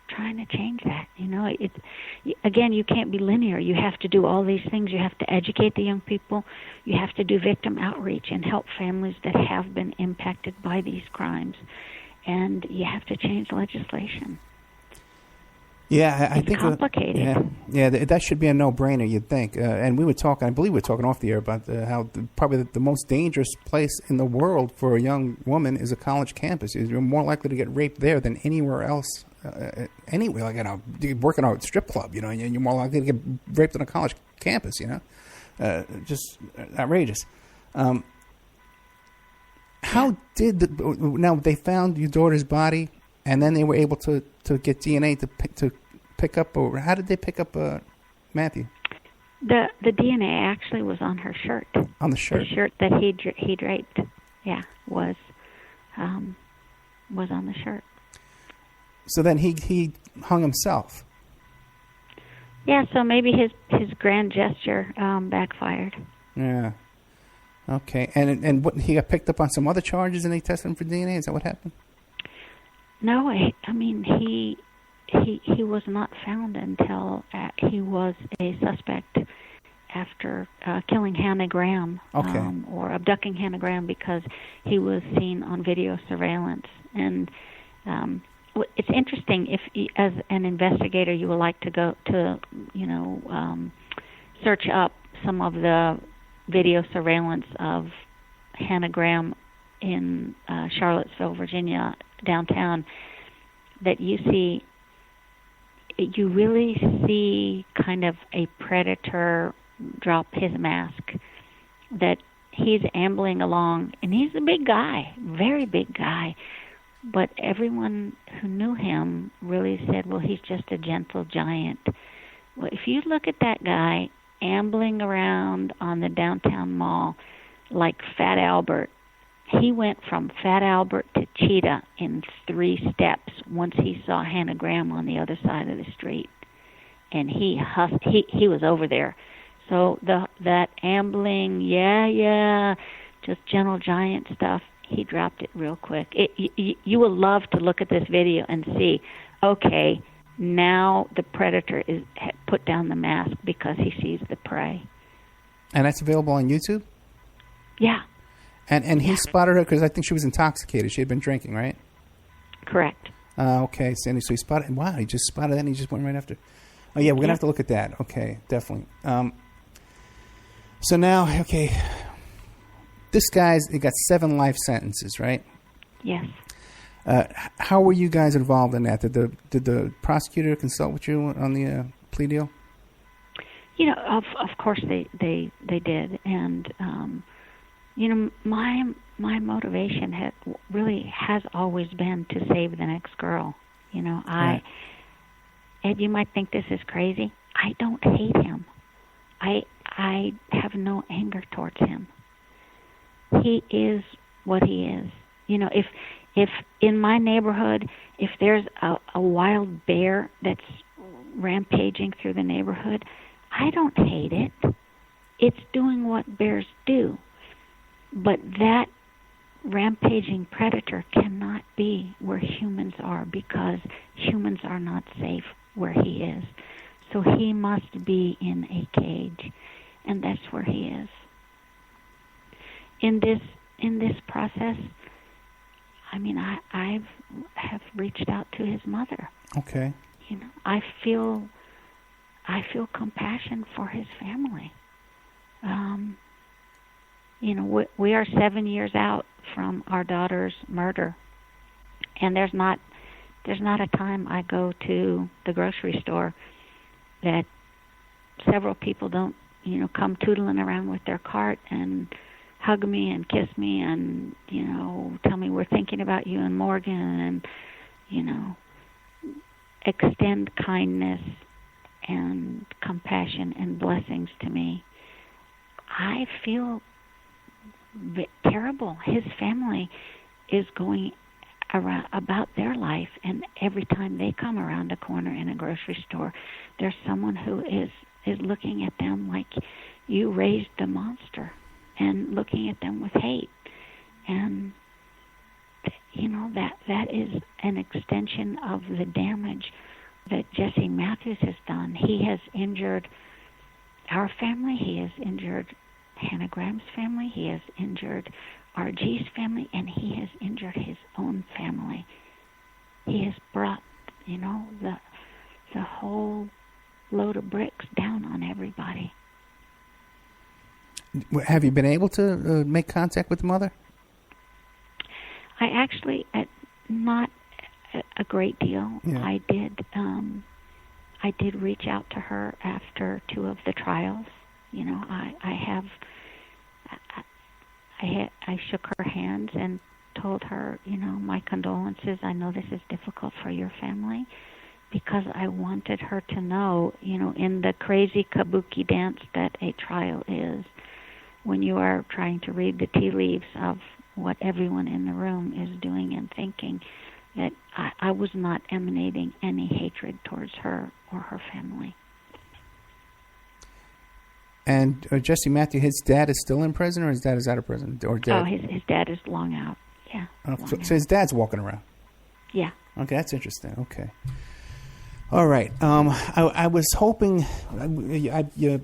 trying to change that. You know, again, you can't be linear. You have to do all these things. You have to educate the young people. You have to do victim outreach and help families that have been impacted by these crimes. And you have to change legislation. Yeah, I it's think complicated. That should be a no-brainer, you'd think. And we were talking, I believe we were talking off the air about how probably the most dangerous place in the world for a young woman is a college campus. You're more likely to get raped there than anywhere else. Anyway, like you work in a strip club, you know, and you're more likely to get raped on a college campus, you know. Just outrageous. How did now they found your daughter's body, and then they were able to get DNA to pick up, or how did they pick up Matthew? The DNA actually was on her shirt. On the shirt. The shirt that he draped, was on the shirt. So then he hung himself. Yeah, so maybe his grand gesture backfired. Yeah. Okay, and what, he got picked up on some other charges and they tested him for DNA? Is that what happened? No, I mean he was not found until he was a suspect after killing Hannah Graham, or abducting Hannah Graham, because he was seen on video surveillance. And it's interesting, if as an investigator you would like to go to, search up some of the video surveillance of Hannah Graham in Charlottesville, Virginia, downtown, that you really see kind of a predator drop his mask, that he's ambling along, and he's a big guy, very big guy, but everyone who knew him really said, well, he's just a gentle giant. Well, if you look at that guy ambling around on the downtown mall like Fat Albert, he went from Fat Albert to Cheetah in 3 steps once he saw Hannah Graham on the other side of the street. And he was over there. So that ambling, just gentle giant stuff, he dropped it real quick. You will love to look at this video and see, okay, now the predator is put down the mask because he sees the prey. And that's available on YouTube? Yeah. And he spotted her because I think she was intoxicated. She had been drinking, right? Correct. Okay, Sandy. So he spotted. Wow, he just spotted that and he just went right after. Oh, yeah, we're going to have to look at that. Okay, definitely. So now, okay, this guy's he got 7 life sentences, right? Yes. How were you guys involved in that? Did the prosecutor consult with you on the plea deal? Of course they did, and my motivation has always been to save the next girl. Ed, you might think this is crazy. I don't hate him. I have no anger towards him. He is what he is. If in my neighborhood, if there's a wild bear that's rampaging through the neighborhood, I don't hate it. It's doing what bears do. But that rampaging predator cannot be where humans are because humans are not safe where he is. So he must be in a cage, and that's where he is. In this process, I mean, I have reached out to his mother. Okay. You know, I feel compassion for his family. You know, we are 7 years out from our daughter's murder, and there's not a time I go to the grocery store that several people don't, you know, come tootling around with their cart and hug me and kiss me and, you know, tell me we're thinking about you and Morgan and, you know, extend kindness and compassion and blessings to me. I feel terrible. His family is going around about their life, and every time they come around a corner in a grocery store, there's someone who is looking at them like you raised the monster and looking at them with hate. And you know, that is an extension of the damage that Jesse Matthews has done. He has injured our family. He has injured Hannah Graham's family. He has injured RG's family, and he has injured his own family. He has brought, you know, the whole load of bricks down on everybody. Have you been able to make contact with the mother? I actually, not a great deal. Yeah. I did reach out to her after 2 of the trials. You know, I shook her hands and told her, you know, my condolences. I know this is difficult for your family, because I wanted her to know, you know, in the crazy kabuki dance that a trial is, when you are trying to read the tea leaves of what everyone in the room is doing and thinking, that I was not emanating any hatred towards her or her family. And Jesse Matthew, his dad is still in prison, or his dad is out of prison? Or dead? Oh, his dad is long out, yeah. So his dad's walking around? Yeah. Okay, that's interesting. Okay. All right. I was hoping, you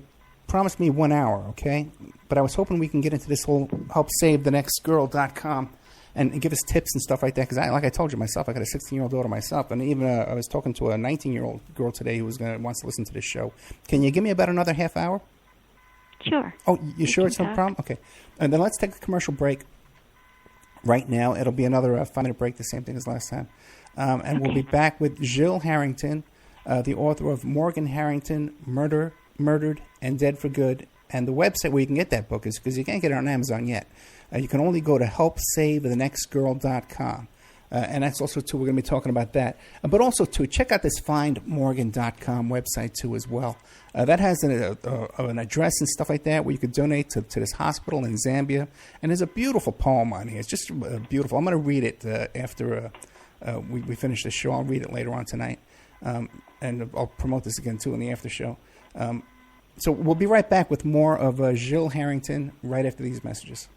promised me 1 hour, okay? But I was hoping we can get into this whole helpsavethenextgirl.com and give us tips and stuff like that. Because like I told you myself, I got a 16-year-old daughter myself. And even I was talking to a 19-year-old girl today who wants to listen to this show. Can you give me about another half hour? Sure. Oh, you sure it's no problem? Okay. And then let's take a commercial break right now. It'll be another 5-minute break, the same thing as last time. And okay. We'll be back with Gil Harrington, the author of Morgan Harrington, Murdered and Dead for Good. And the website where you can get that book is, because you can't get it on Amazon yet, you can only go to helpsavethenextgirl.com. And that's also, too, we're going to be talking about that. But also, too, check out this findmorgan.com website, too, as well. That has an address and stuff like that where you could donate to this hospital in Zambia. And there's a beautiful poem on here. It's just beautiful. I'm going to read it after we finish the show. I'll read it later on tonight. And I'll promote this again, too, in the after show. So we'll be right back with more of Gil Harrington right after these messages.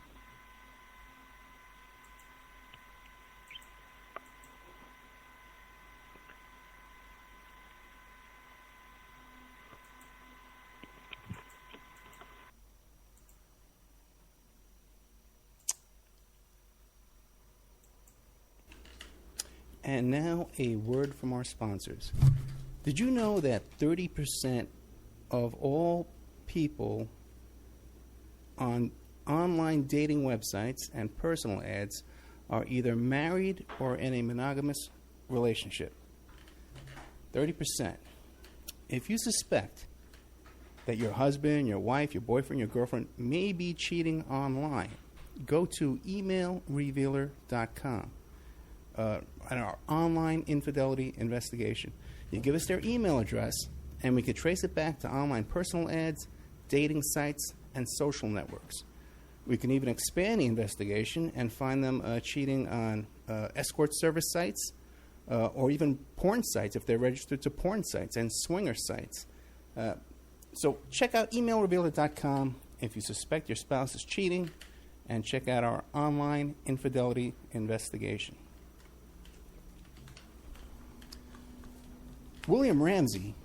And now a word from our sponsors. Did you know that 30% of all people on online dating websites and personal ads are either married or in a monogamous relationship? 30%. If you suspect that your husband, your wife, your boyfriend, your girlfriend may be cheating online, go to emailrevealer.com. And our online infidelity investigation. You give us their email address, and we could trace it back to online personal ads, dating sites, and social networks. We can even expand the investigation and find them cheating on escort service sites or even porn sites if they're registered to porn sites and swinger sites. So check out emailrevealer.com if you suspect your spouse is cheating, and check out our online infidelity investigation. William Ramsey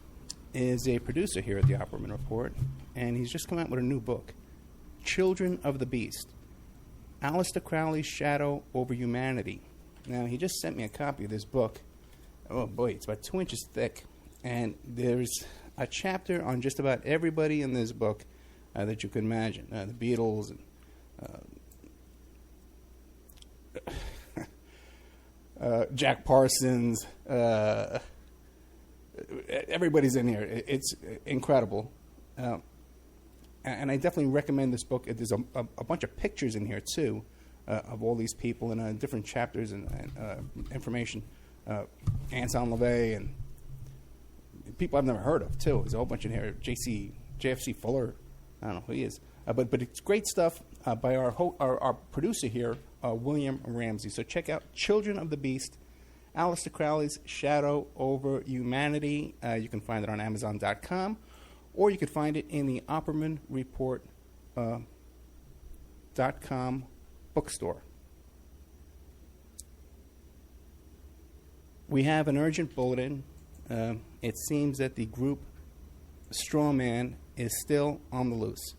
is a producer here at the Opperman Report, and he's just come out with a new book, Children of the Beast, Aleister Crowley's Shadow Over Humanity. Now, he just sent me a copy of this book. Oh boy, it's about 2 inches thick, and there's a chapter on just about everybody in this book that you can imagine. The Beatles, and Jack Parsons, everybody's in here. It's incredible. And I definitely recommend this book. There's a bunch of pictures in here, too, of all these people and different chapters and information. Anton LaVey and people I've never heard of, too. There's a whole bunch in here. JFC Fuller. I don't know who he is. But it's great stuff by our producer here, William Ramsey. So check out Children of the Beast, Aleister Crowley's Shadow Over Humanity. You can find it on Amazon.com, or you could find it in the Opperman Report.com bookstore. We have an urgent bulletin. It seems that the group Strawman is still on the loose.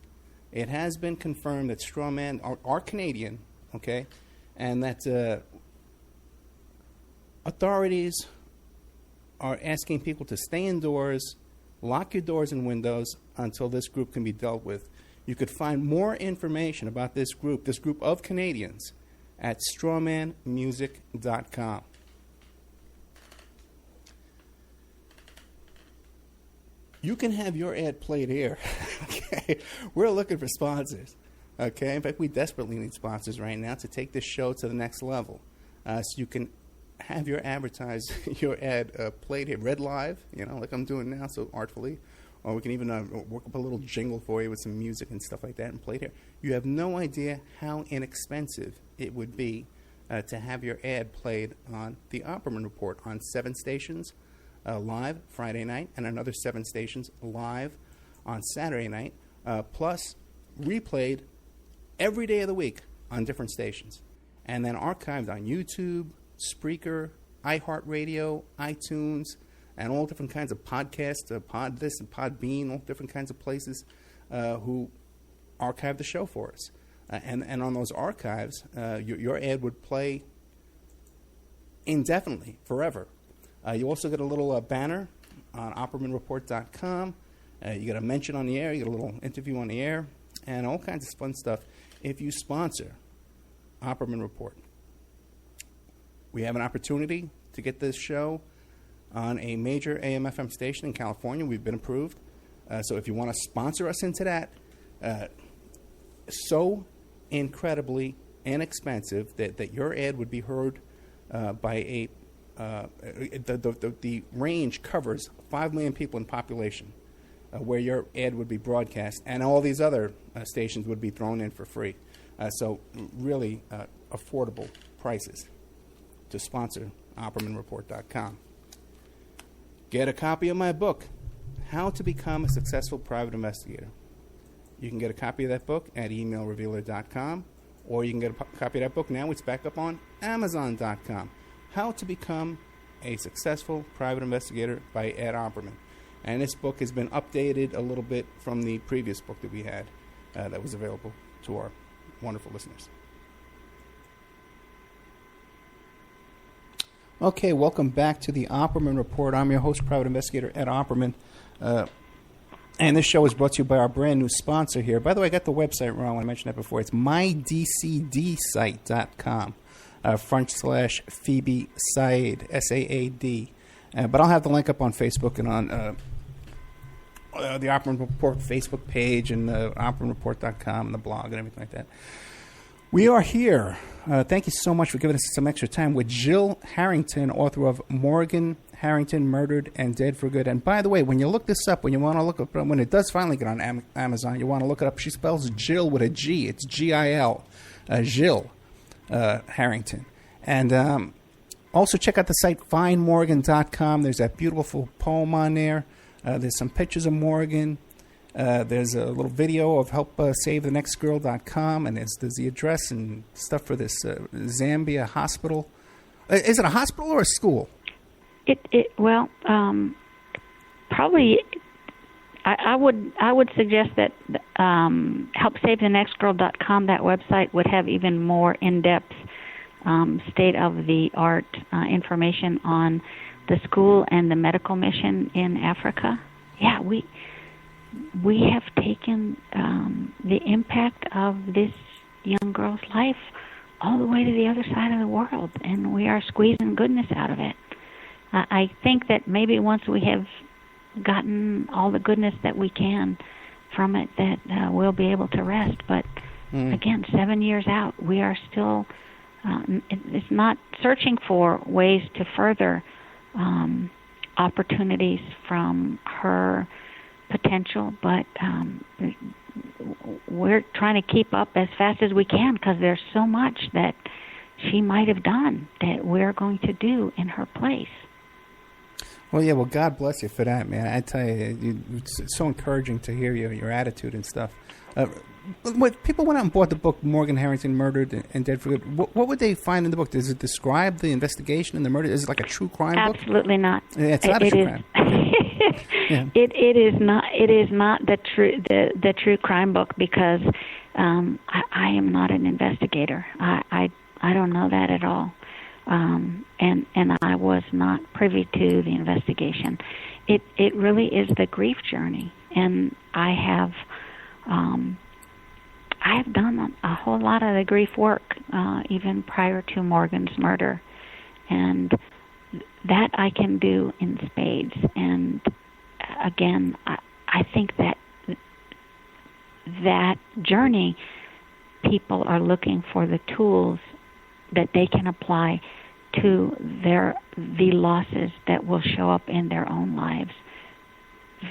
It has been confirmed that Strawman are Canadian, okay, and that authorities are asking people to stay indoors, lock your doors and windows until this group can be dealt with. You could find more information about this group of Canadians, at strawmanmusic.com. You can have your ad played here. Okay, we're looking for sponsors. Okay, in fact, we desperately need sponsors right now to take this show to the next level. So you can have your your ad played here, read live, like I'm doing now, so artfully. Or we can even work up a little jingle for you with some music and stuff like that and play it here. You have no idea how inexpensive it would be to have your ad played on the Opperman Report on 7 stations live Friday night and another 7 stations live on Saturday night, plus replayed every day of the week on different stations, and then archived on YouTube, Spreaker, iHeartRadio, iTunes, and all different kinds of podcasts, Pod This and Podbean, all different kinds of places who archive the show for us. And on those archives, your ad would play indefinitely, forever. You also get a little banner on OppermanReport.com. You get a mention on the air, you get a little interview on the air, and all kinds of fun stuff if you sponsor Opperman Report. We have an opportunity to get this show on a major AM/FM station in California. We've been approved. So if you want to sponsor us into that, so incredibly inexpensive that your ad would be heard by the range covers 5 million people in population where your ad would be broadcast, and all these other stations would be thrown in for free. So really affordable prices to sponsor OppermanReport.com. Get a copy of my book, How to Become a Successful Private Investigator. You can get a copy of that book at emailrevealer.com, or you can get a copy of that book now. It's back up on Amazon.com. How to Become a Successful Private Investigator by Ed Opperman. And this book has been updated a little bit from the previous book that we had that was available to our wonderful listeners. Okay, welcome back to the Opperman Report. I'm your host, Private Investigator Ed Opperman. And this show is brought to you by our brand new sponsor here. By the way, I got the website wrong. I mentioned that before. It's mydcdsite.com. /Phoebe Said, S-A-A-D. But I'll have the link up on Facebook and on the Opperman Report Facebook page and OppermanReport.com and the blog and everything like that. We are here. Thank you so much for giving us some extra time with Gil Harrington, author of Morgan Harrington, Murdered and Dead for Good. And by the way, when you look this up, when it does finally get on Amazon, you want to look it up. She spells Jill with a G. It's G-I-L. Gil Harrington. And also check out the site findmorgan.com. There's that beautiful poem on there. There's some pictures of Morgan. There's a little video of helpsavethenextgirl.com, and there's the address and stuff for this Zambia hospital. Is it a hospital or a school? Probably. I would suggest that helpsavethenextgirl.com, that website, would have even more in-depth state-of-the-art information on the school and the medical mission in Africa. Yeah, we have taken the impact of this young girl's life all the way to the other side of the world, and we are squeezing goodness out of it. I think that maybe once we have gotten all the goodness that we can from it, that we'll be able to rest. But again, 7 years out, we are still, it's not searching for ways to further opportunities from her potential, but we're trying to keep up as fast as we can, because there's so much that she might have done that we're going to do in her place. Well, yeah, well, God bless you for that, man. I tell you, it's so encouraging to hear your attitude and stuff. When people went out and bought the book, Morgan Harrington, Murdered and Dead for Good, what would they find in the book? Does it describe the investigation and the murder? Is it like a true crime book? Absolutely not. Yeah, it's not a true crime. Yeah. It is not. It is not the true crime book, because I am not an investigator. I don't know that at all. And I was not privy to the investigation. It really is the grief journey, and I have done a whole lot of the grief work even prior to Morgan's murder, and that I can do in spades. And again, I think that journey, people are looking for the tools that they can apply to the losses that will show up in their own lives.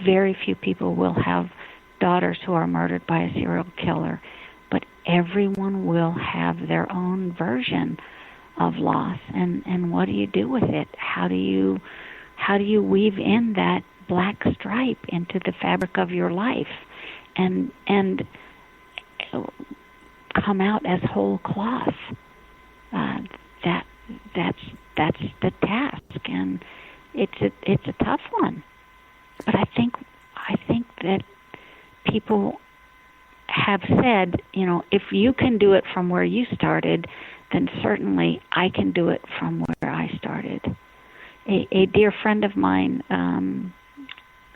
Very few people will have daughters who are murdered by a serial killer, but everyone will have their own version of loss. And what do you do with it? How do you weave in that black stripe into the fabric of your life and come out as whole cloth? That's the task, and it's a tough one. But I think that people have said, if you can do it from where you started, then certainly I can do it from where I started. A dear friend of mine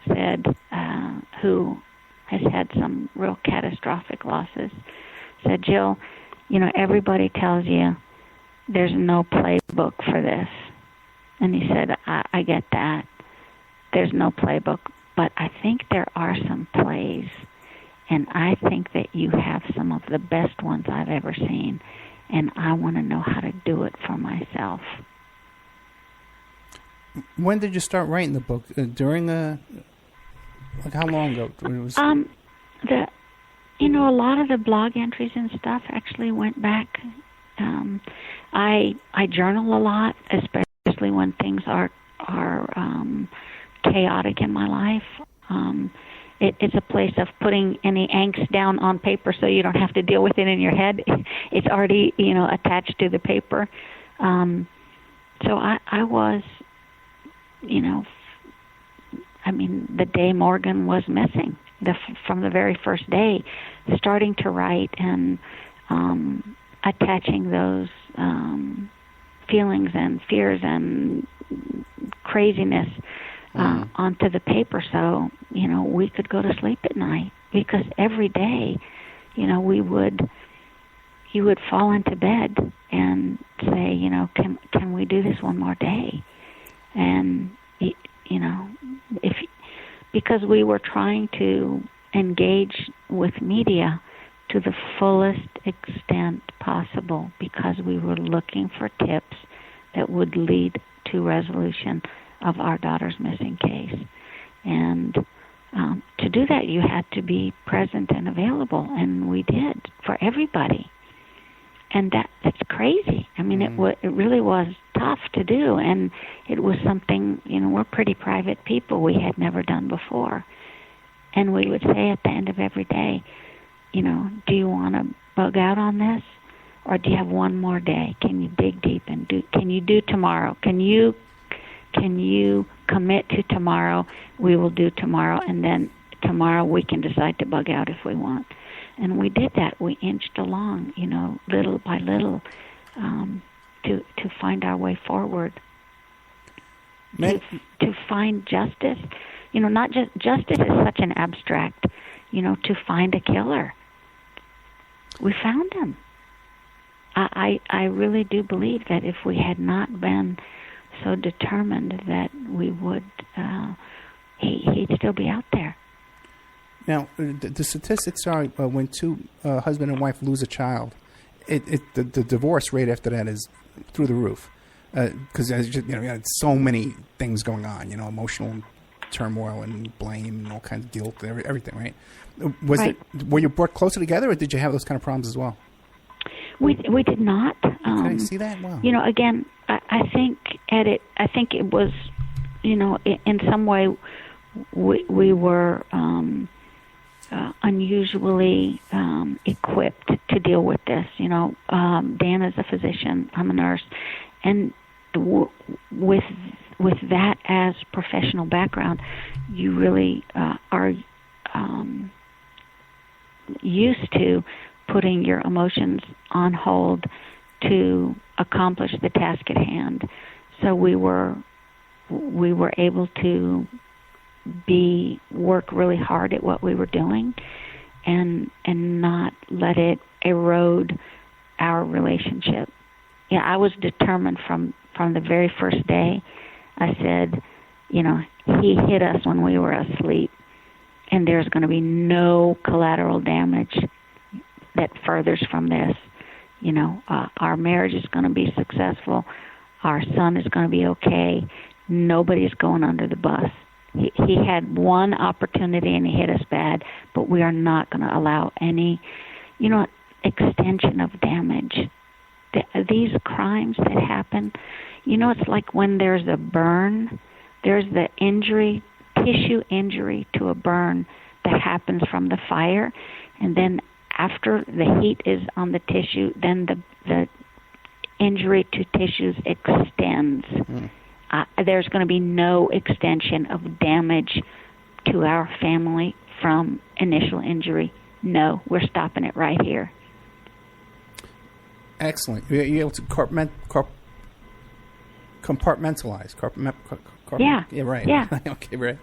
said, who has had some real catastrophic losses, said, Jill, everybody tells you there's no playbook for this. And he said, I get that. There's no playbook, but I think there are some plays, and I think that you have some of the best ones I've ever seen, and I want to know how to do it for myself. When did you start writing the book? During how long ago? A lot of the blog entries and stuff actually went back. I journal a lot, especially when things are chaotic in my life. It's a place of putting any angst down on paper, so you don't have to deal with it in your head. It's already attached to the paper. So I was, the day Morgan was missing, from the very first day, starting to write and attaching those feelings and fears and craziness onto the paper, so we could go to sleep at night, because every day, you would fall into bed and say, can we do this one more day? And because we were trying to engage with media to the fullest extent possible, because we were looking for tips that would lead to resolution of our daughter's missing case. And to do that, you had to be present and available, and we did, for everybody. And that's crazy. It really was tough to do, and it was something, we're pretty private people, we had never done before. And we would say at the end of every day, do you want to bug out on this? Or do you have one more day? Can you dig deep and can you do tomorrow? Can you commit to tomorrow? We will do tomorrow, and then tomorrow we can decide to bug out if we want. And we did that. We inched along, little by little, to find our way forward. To find justice. Not just justice is such an abstract, to find a killer. We found him. I really do believe that if we had not been so determined that we would, he'd still be out there. Now, the statistics are when two husband and wife lose a child, the divorce rate after that is through the roof, because so many things going on, emotional turmoil and blame and all kinds of guilt, everything, right? Were you brought closer together, or did you have those kind of problems as well? We did not. Okay, see that? Wow. Again, I think it was, in some way, we were unusually equipped to deal with this. Dan is a physician, I'm a nurse, and with that as professional background, you really are used to putting your emotions on hold to accomplish the task at hand. So we were able to work really hard at what we were doing, and not let it erode our relationship. Yeah, I was determined from the very first day. I said, he hit us when we were asleep, and there's going to be no collateral damage that furthers from this. Our marriage is going to be successful. Our son is going to be okay. Nobody's going under the bus. He had one opportunity and he hit us bad, but we are not going to allow any, extension of damage. These crimes that happen, it's like when there's a burn, there's the tissue injury to a burn that happens from the fire, and then after the heat is on the tissue, then the injury to tissues extends. There's going to be no extension of damage to our family from initial injury. No, we're stopping it right here. Excellent. You're able to compartmentalize. Yeah. Yeah, right. Yeah. Okay, right.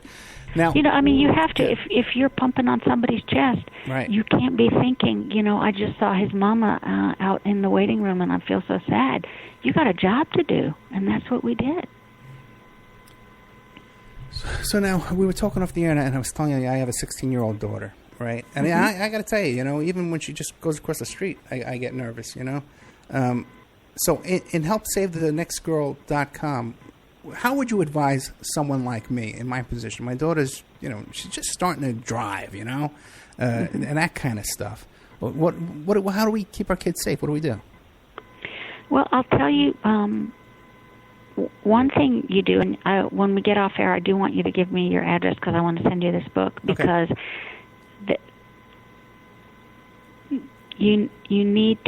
Now, you have to, if you're pumping on somebody's chest, right, you can't be thinking, I just saw his mama out in the waiting room and I feel so sad. You got a job to do, and that's what we did. So now, we were talking off the air, and I was telling you I have a 16-year-old daughter, right? And I got to tell you, even when she just goes across the street, I get nervous, So in helpsavethenextgirl.com, how would you advise someone like me in my position? My daughter's, she's just starting to drive, and that kind of stuff. How do we keep our kids safe? What do we do? Well, I'll tell you, one thing you do, and when we get off air, I do want you to give me your address because I want to send you this book, because you need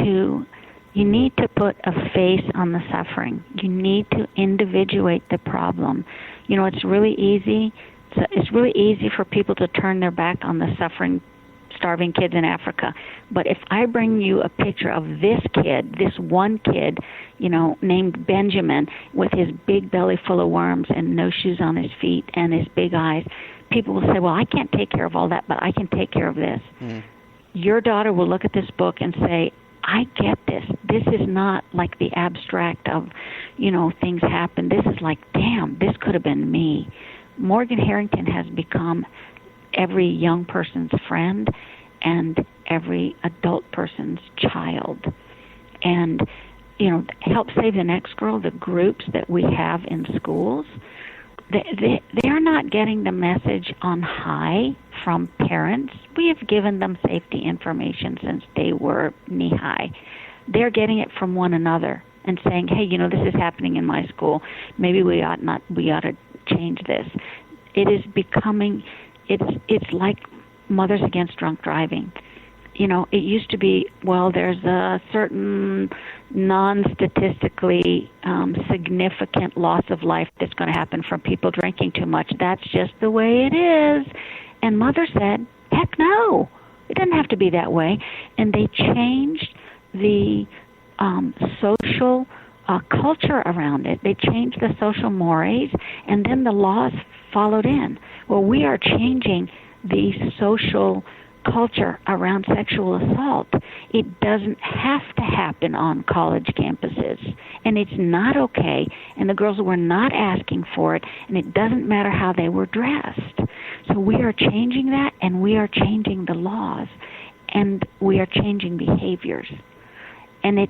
to put a face on the suffering. You need to individuate the problem. It's really easy. It's really easy for people to turn their back on the suffering, starving kids in Africa. But if I bring you a picture of this kid, this one kid, named Benjamin, with his big belly full of worms and no shoes on his feet and his big eyes, people will say, well, I can't take care of all that, but I can take care of this. Your daughter will look at this book and say, I get this. This is not like the abstract of, things happen. This is like, damn, this could have been me. Morgan Harrington has become every young person's friend and every adult person's child. And, Help Save the Next Girl, the groups that we have in schools, they're not getting the message on high from parents. We have given them safety information since they were knee-high. They're getting it from one another and saying, hey, this is happening in my school. Maybe we ought to change this. It is becoming it's like Mothers Against Drunk Driving. You know, it used to be, well, there's a certain non-statistically significant loss of life that's going to happen from people drinking too much. That's just the way it is. And Mother said, heck no, it doesn't have to be that way. And they changed the social culture around it. They changed the social mores, and then the laws followed in. Well, we are changing the social culture around sexual assault. It doesn't have to happen on college campuses, and it's not okay, and the girls were not asking for it, and it doesn't matter how they were dressed. So we are changing that, and we are changing the laws, and we are changing behaviors. And I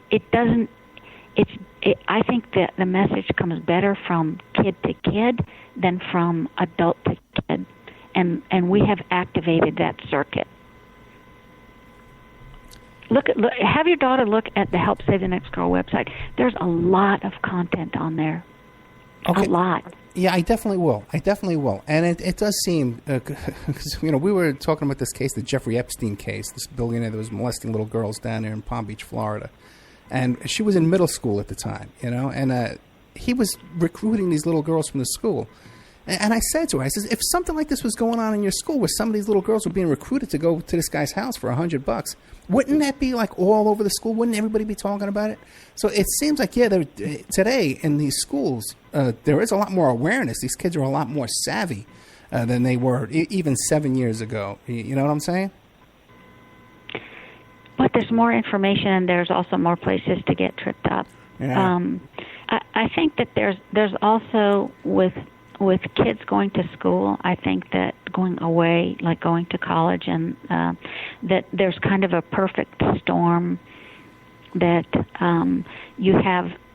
think that the message comes better from kid to kid than from adult to kid, and we have activated that circuit. Have your daughter look at the Help Save the Next Girl website. There's a lot of content on there. Okay. A lot. Yeah, I definitely will. And it does seem, because, you know, we were talking about this case, the Jeffrey Epstein case, this billionaire that was molesting little girls down there in Palm Beach, Florida. And she was in middle school at the time, you know, and he was recruiting these little girls from the school. And I said to her, I said, if something like this was going on in your school where some of these little girls were being recruited to go to this guy's house for $100, wouldn't that be like all over the school? Wouldn't everybody be talking about it? So it seems like, yeah, today in these schools, there is a lot more awareness. These kids are a lot more savvy than they were even 7 years ago. You know what I'm saying? But there's more information, and there's also more places to get tripped up. Yeah. I think that there's also with kids going to school, I think that going away, like going to college, and that there's kind of a perfect storm that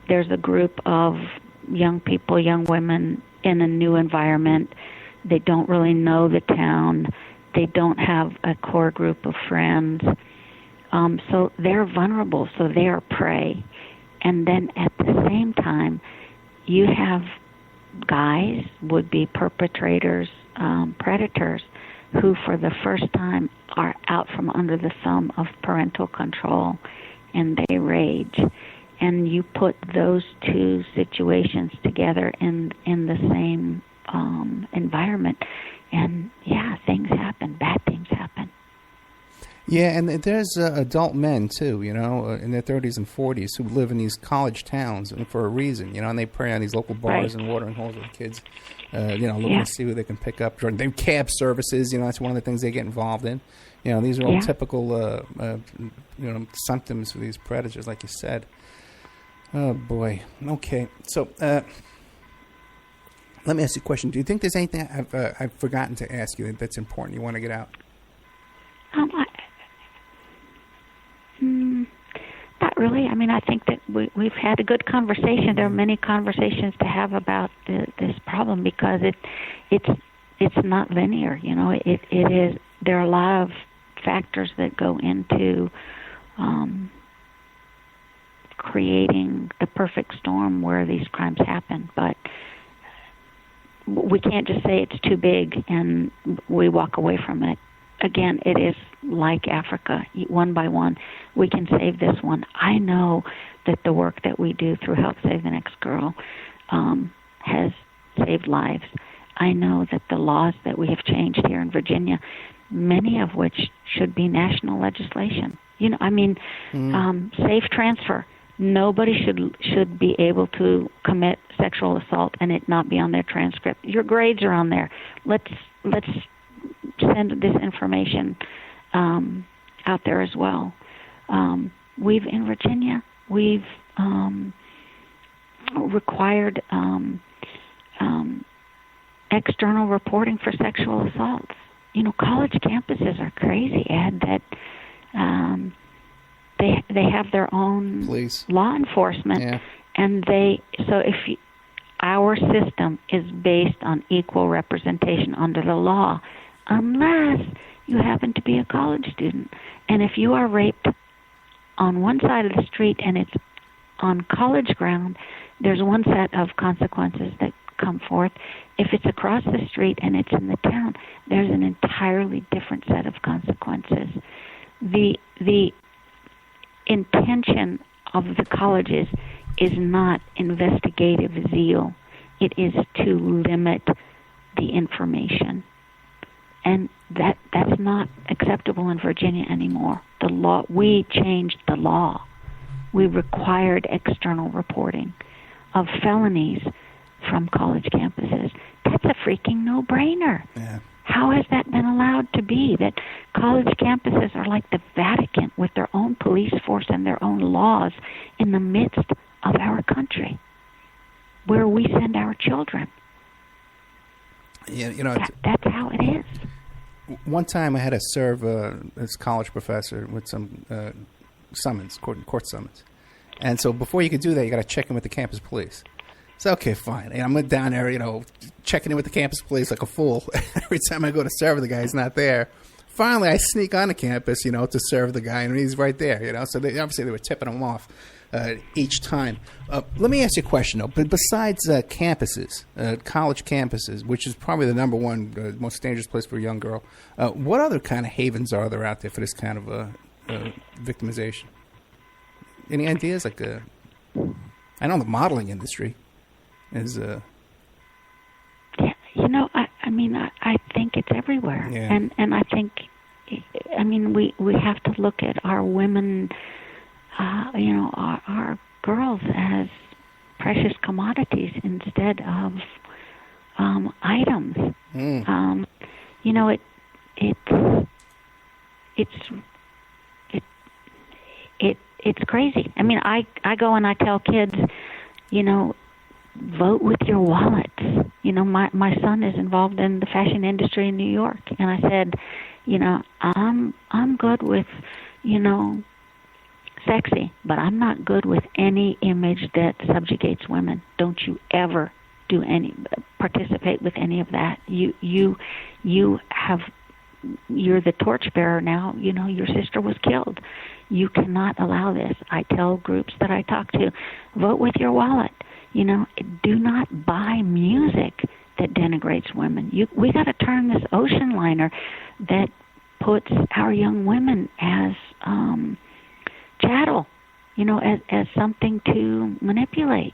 there's a group of young people, young women in a new environment. They don't really know the town. They don't have a core group of friends. So they're vulnerable, so they are prey. And then at the same time, you have guys, would-be perpetrators, predators, who for the first time are out from under the thumb of parental control, and they rage. And you put those two situations together in the same environment, and yeah, things happen, bad things happen. Yeah, and there's adult men, too, you know, in their 30s and 40s who live in these college towns for a reason, you know, and they prey on these local bars and watering holes with kids, looking to see who they can pick up. They cab services, you know, that's one of the things they get involved in. You know, these are all typical, symptoms for these predators, like you said. Oh, boy. Okay. So let me ask you a question. Do you think there's anything I've forgotten to ask you that's important you want to get out? Not really. I mean, I think that we've had a good conversation. There are many conversations to have about this problem because it's not linear. You know, it is. There are a lot of factors that go into creating the perfect storm where these crimes happen. But we can't just say it's too big and we walk away from it. Again, it is like Africa. One by one, we can save this one. I know that the work that we do through Help Save the Next Girl has saved lives. I know that the laws that we have changed here in Virginia, many of which should be national legislation. You know, I mean, safe transfer. Nobody should be able to commit sexual assault and it not be on their transcript. Your grades are on there. Let's send this information out there as well. In Virginia, we've required external reporting for sexual assaults. You know, college campuses are crazy, Ed, that they have their own police, law enforcement, and our system is based on equal representation under the law, unless you happen to be a college student. And if you are raped on one side of the street and it's on college ground, there's one set of consequences that come forth. If it's across the street and it's in the town, there's an entirely different set of consequences. The intention of the colleges is not investigative zeal. It is to limit the information. And that's not acceptable in Virginia anymore. The law, we changed the law. We required external reporting of felonies from college campuses. That's a freaking no-brainer. Yeah. How has that been allowed to be? That college campuses are like the Vatican with their own police force and their own laws in the midst of our country, where we send our children. Yeah, that's how it is. One time I had to serve this college professor with some summons, court summons. And so before you could do that, you got to check in with the campus police. So, okay, fine. And I'm down there, checking in with the campus police like a fool. Every time I go to serve the guy, he's not there. Finally, I sneak on the campus, to serve the guy, and he's right there, So obviously they were tipping him off each time. Let me ask you a question, though. But besides campuses, college campuses, which is probably the number one most dangerous place for a young girl, what other kind of havens are there out there for this kind of victimization? Any ideas? Like, I know the modeling industry is... Yeah, I think it's everywhere. Yeah. And I think, we have to look at our women, our girls as precious commodities instead of items. It's crazy. I go and I tell kids, vote with your wallets. My son is involved in the fashion industry in New York, and I said, I'm good with, sexy, but I'm not good with any image that subjugates women. Don't you ever participate with any of that. You're the torchbearer now. Your sister was killed. You cannot allow this. I tell groups that I talk to, vote with your wallet. Do not buy music that denigrates women. We got to turn this ocean liner that puts our young women as chattel, as something to manipulate.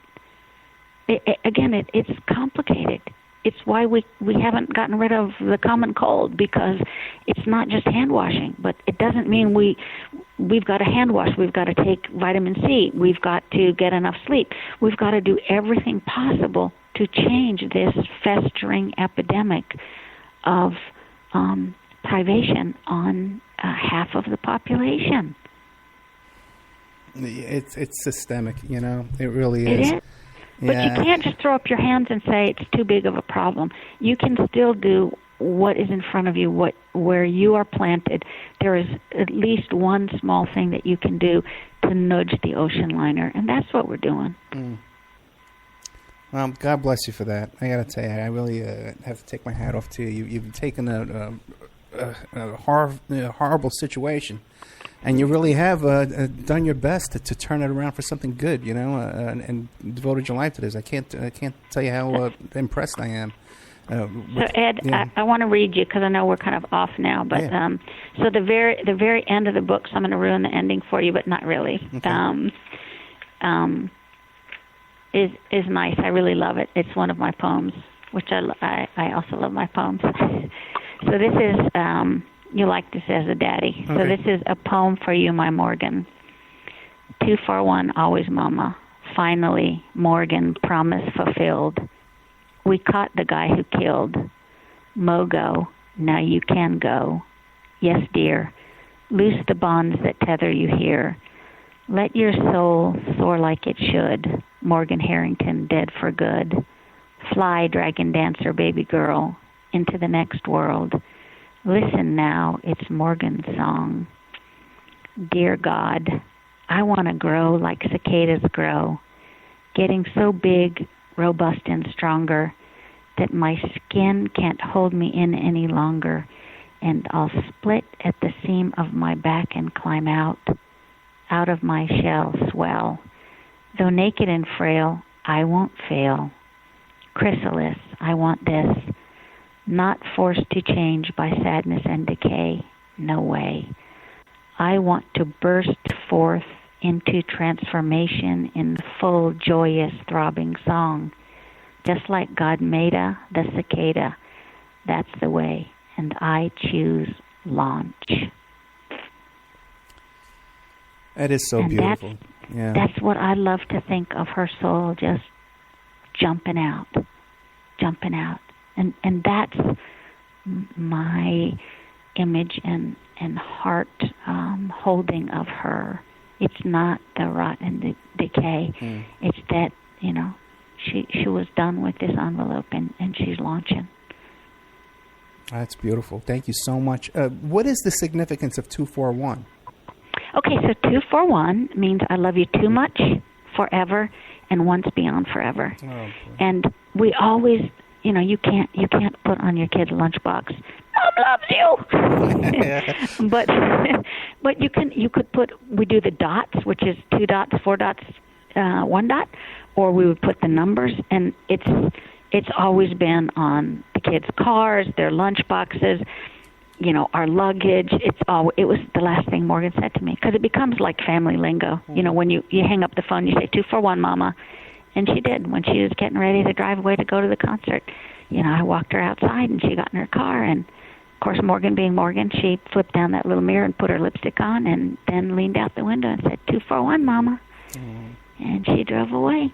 It's complicated. It's why we haven't gotten rid of the common cold, because it's not just hand washing, but it doesn't mean we've got to hand wash. We've got to take vitamin C. We've got to get enough sleep. We've got to do everything possible to change this festering epidemic of privation on half of the population. It's systemic, It really is. It is. But you can't just throw up your hands and say it's too big of a problem. You can still do what is in front of you, where you are planted. There is at least one small thing that you can do to nudge the ocean liner, and that's what we're doing. Well, God bless you for that. I got to tell you, I really have to take my hat off to you. You've taken a horrible situation, and you really have done your best to turn it around for something good, and devoted your life to this. I can't tell you how impressed I am. So Ed, yeah. I want to read you, because I know we're kind of off now. But yeah. So the very end of the book. So I'm going to ruin the ending for you, but not really. Okay. Is nice. I really love it. It's one of my poems, which I also love my poems. So this is. You like this as a daddy. Okay. So this is a poem for you, my Morgan. 241, always mama. Finally, Morgan, promise fulfilled. We caught the guy who killed. Mogo, now you can go. Yes, dear. Loose the bonds that tether you here. Let your soul soar like it should. Morgan Harrington, dead for good. Fly, dragon dancer, baby girl, into the next world. Listen now, it's Morgan's song. Dear God, I want to grow like cicadas grow, getting so big, robust and stronger that my skin can't hold me in any longer, and I'll split at the seam of my back and climb out of my shell, swell. Though naked and frail, I won't fail. chrysalis, I want this. Not forced to change by sadness and decay. No way. I want to burst forth into transformation in full, joyous, throbbing song. Just like God made the cicada. That's the way. And I choose launch. That is so beautiful. That's what I love to think of her soul, just jumping out. And that's my image and heart holding of her. It's not the rot and the decay. It's that, she was done with this envelope and she's launching. That's beautiful. Thank you so much. What is the significance of 241? Okay, so 241 means I love you too much, forever, and once beyond forever. Oh, and we always, you can't put on your kid's lunchbox, Mom loves you. but you could put, we do the dots, which is 2 dots, 4 dots, 1 dot, or we would put the numbers, and it's always been on the kids' cars, their lunchboxes, our luggage. It was the last thing Morgan said to me, because it becomes like family lingo. When you hang up the phone, you say 241, Mama. And she did. When she was getting ready to drive away to go to the concert, I walked her outside and she got in her car. And, of course, Morgan being Morgan, she flipped down that little mirror and put her lipstick on and then leaned out the window and said, 241, Mama. And she drove away.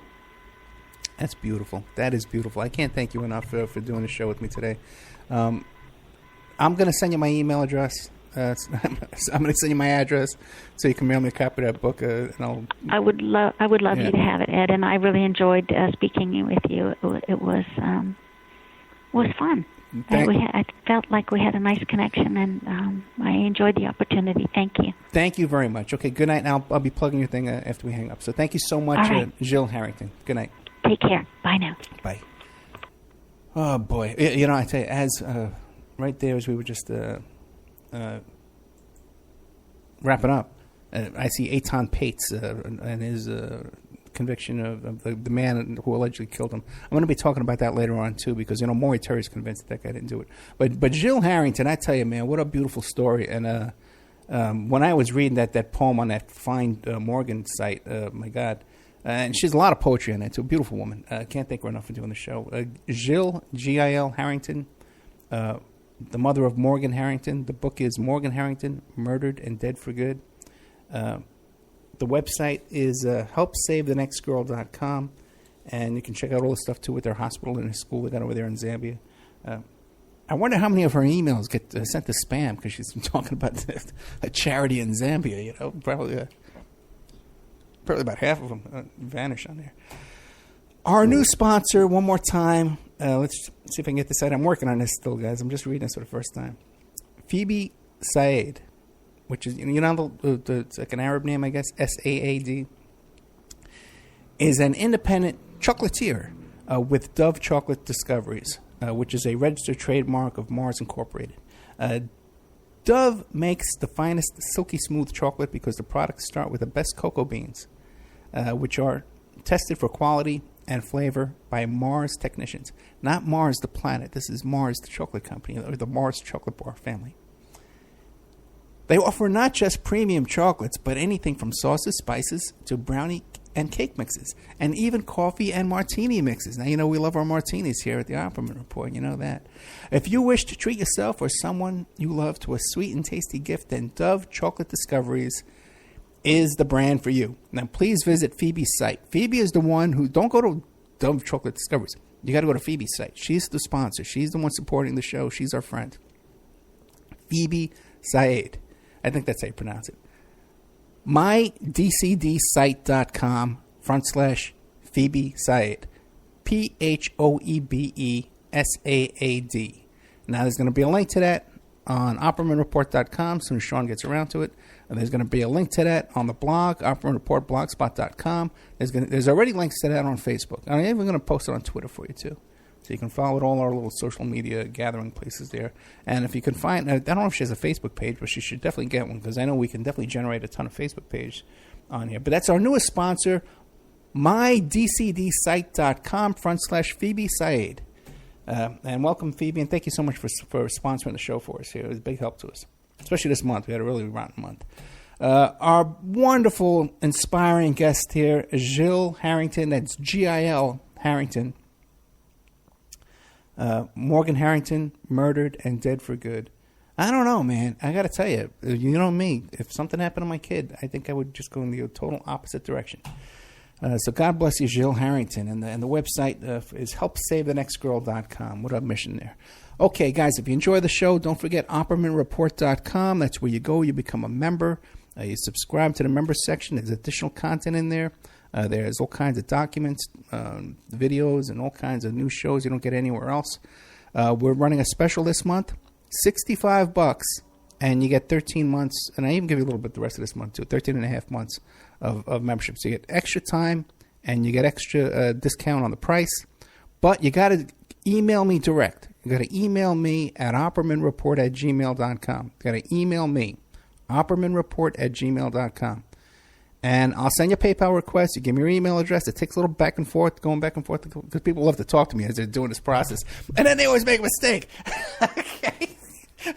That's beautiful. That is beautiful. I can't thank you enough for doing the show with me today. I'm going to send you my email address. I'm going to send you my address so you can mail me a copy of that book. And I would love you to have it, Ed. And I really enjoyed speaking with you. It was fun. I felt like we had a nice connection, and I enjoyed the opportunity. Thank you. Thank you very much. Okay, good night. Now I'll be plugging your thing after we hang up. So thank you so much, right. Gil Harrington. Good night. Take care. Bye now. Bye. Oh boy, I tell you, as right there as we were just wrapping up, I see Eitan Pates and his conviction of the man who allegedly killed him. I'm going to be talking about that later on too, because Maury Terry's convinced that guy didn't do it. But Gil Harrington, I tell you, man, what a beautiful story. And when I was reading that poem on that Find Morgan site, my God. And she has a lot of poetry in it, too. A beautiful woman. Can't thank her enough for doing the show. Gil, Gil Harrington, the mother of Morgan Harrington. The book is Morgan Harrington, Murdered and Dead for Good. The website is helpsavethenextgirl.com. And you can check out all the stuff, too, with their hospital and their school they got over there in Zambia. I wonder how many of her emails get sent to spam, because she's been talking about a charity in Zambia, Probably about half of them vanish on there. Our new sponsor, one more time. Let's see if I can get this out. I'm working on this still, guys. I'm just reading this for the first time. Phoebe Said, which is, it's like an Arab name, I guess, S-A-A-D, is an independent chocolatier with Dove Chocolate Discoveries, which is a registered trademark of Mars Incorporated. Dove makes the finest silky smooth chocolate because the products start with the best cocoa beans, which are tested for quality and flavor by Mars technicians. Not Mars the planet. This is Mars the chocolate company, or the Mars chocolate bar family. They offer not just premium chocolates, but anything from sauces, spices, to brownie and cake mixes, and even coffee and martini mixes. Now, we love our martinis here at the Opperman Report. You know that. If you wish to treat yourself or someone you love to a sweet and tasty gift, then Dove Chocolate Discoveries is the brand for you. Now, please visit Phoebe's site. Phoebe is the one who, don't go to Dove Chocolate Discoveries. You got to go to Phoebe's site. She's the sponsor. She's the one supporting the show. She's our friend. Phoebe Said. I think that's how you pronounce it. mydcdsite.com/Phoebe Said. PhoebeSaad. Now, there's going to be a link to that on OppermanReport.com as soon as Sean gets around to it. And there's going to be a link to that on the blog, OppermanReport.blogspot.com. There's already links to that on Facebook. I'm even going to post it on Twitter for you, too. So you can follow all our little social media gathering places there. And if you can find, I don't know if she has a Facebook page, but she should definitely get one, because I know we can definitely generate a ton of Facebook pages on here. But that's our newest sponsor. mydcdsite.com/Phoebe Said. And welcome, Phoebe, and thank you so much for sponsoring the show for us here. It was a big help to us, especially this month. We had a really rotten month. Our wonderful, inspiring guest here is Gil Harrington. That's Gil Harrington. Morgan Harrington, murdered and dead for good. I don't know, man. I got to tell you, you know me. If something happened to my kid, I think I would just go in the total opposite direction. So God bless you, Gil Harrington. And the website is helpsavethenextgirl.com. What a mission there. Okay, guys, if you enjoy the show, don't forget OppermanReport.com. That's where you go. You become a member. You subscribe to the member section. There's additional content in there. There's all kinds of documents, videos, and all kinds of new shows you don't get anywhere else. We're running a special this month, $65, and you get 13 months, and I even give you a little bit the rest of this month too, 13 and a half months of membership. So you get extra time, and you get extra discount on the price, but you got to email me direct. You got to email me at oppermanreport@gmail.com. You got to email me, oppermanreport@gmail.com. And I'll send you a PayPal request. You give me your email address. It takes a little going back and forth, because people love to talk to me as they're doing this process. And then they always make a mistake. Okay?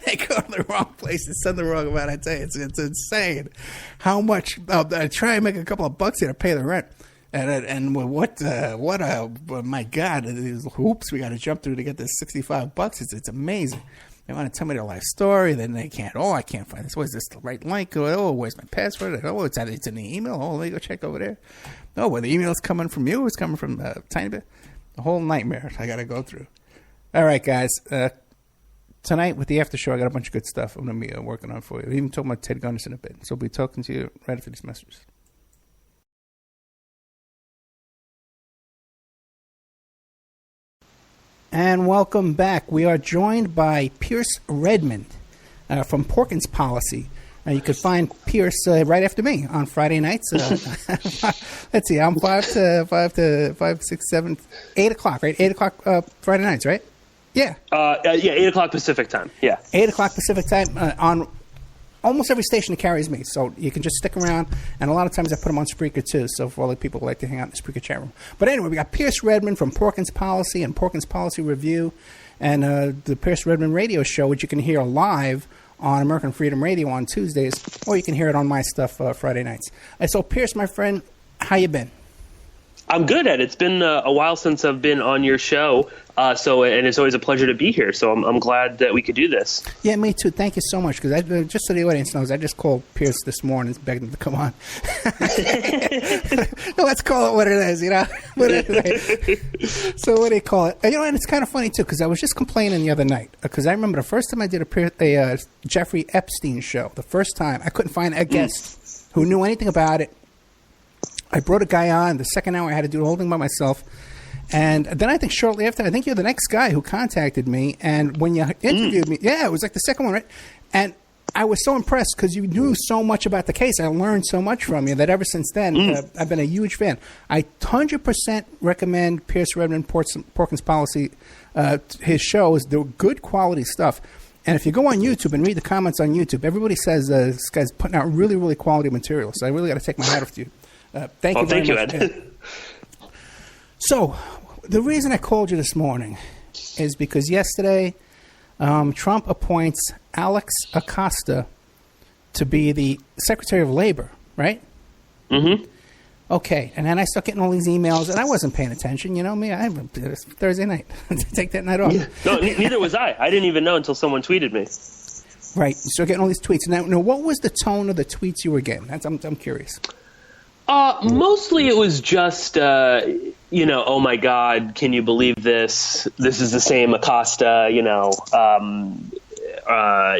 They go to the wrong place and send the wrong amount. I tell you, it's insane how much. I try and make a couple of bucks here to pay the rent. And my God, these hoops we got to jump through to get this $65. It's amazing. They want to tell me their life story, then they can't. Oh, I can't find this. What is this, the right link? Oh, where's my password? Oh, it's in the email. Oh, let me go check over there. Oh, well, the email's coming from you. It's coming from Tiny Bit. The whole nightmare I got to go through. All right, guys. Tonight with the after show, I got a bunch of good stuff I'm going to be working on for you. We even talking about Ted Gunderson a bit. So I'll be talking to you right after these messages. And welcome back. We are joined by Pearse Redmond from Porkins Policy. You can find Pearse right after me on Friday nights. Let's see, I'm 5 to 6, 7, 8 o'clock, right? 8 o'clock Friday nights, right? Yeah. 8 o'clock Pacific time. Yeah. 8 o'clock Pacific time on almost every station that carries me. So you can just stick around. And a lot of times I put them on Spreaker too. So for all the people who like to hang out in the Spreaker chat room. But anyway, we got Pearse Redmond from Porkins Policy and Porkins Policy Review. And the Pearse Redmond radio show, which you can hear live on American Freedom Radio on Tuesdays. Or you can hear it on my stuff Friday nights. So Pearse, my friend, how you been? I'm good, Ed. It's been a while since I've been on your show, and it's always a pleasure to be here. So I'm glad that we could do this. Yeah, me too. Thank you so much. Because just so the audience knows, I just called Pearse this morning, begging him to come on. Let's call it what it is, you know. So what do you call it? And it's kind of funny too, because I was just complaining the other night. Because I remember the first time I did a Jeffrey Epstein show. The first time I couldn't find a guest who knew anything about it. I brought a guy on. The second hour I had to do the whole thing by myself. And then I think shortly after, I think you're the next guy who contacted me. And when you interviewed me, yeah, it was like the second one, right? And I was so impressed because you knew so much about the case. I learned so much from you that ever since then, I've been a huge fan. I 100% recommend Pearse Redmond, Porkins Policy, his shows. They're good quality stuff. And if you go on YouTube and read the comments on YouTube, everybody says this guy's putting out really, really quality material. So I really got to take my hat off to you. Thank you very much. Ed. So, the reason I called you this morning is because yesterday Trump appoints Alex Acosta to be the Secretary of Labor, right? Mm-hmm. Okay, and then I start getting all these emails, and I wasn't paying attention. You know me, it's Thursday night. Take that night off. Yeah. No, neither was I. I didn't even know until someone tweeted me. Right, so getting all these tweets. Now, what was the tone of the tweets you were getting? I'm curious. Mostly it was just, oh my God, can you believe this? This is the same Acosta,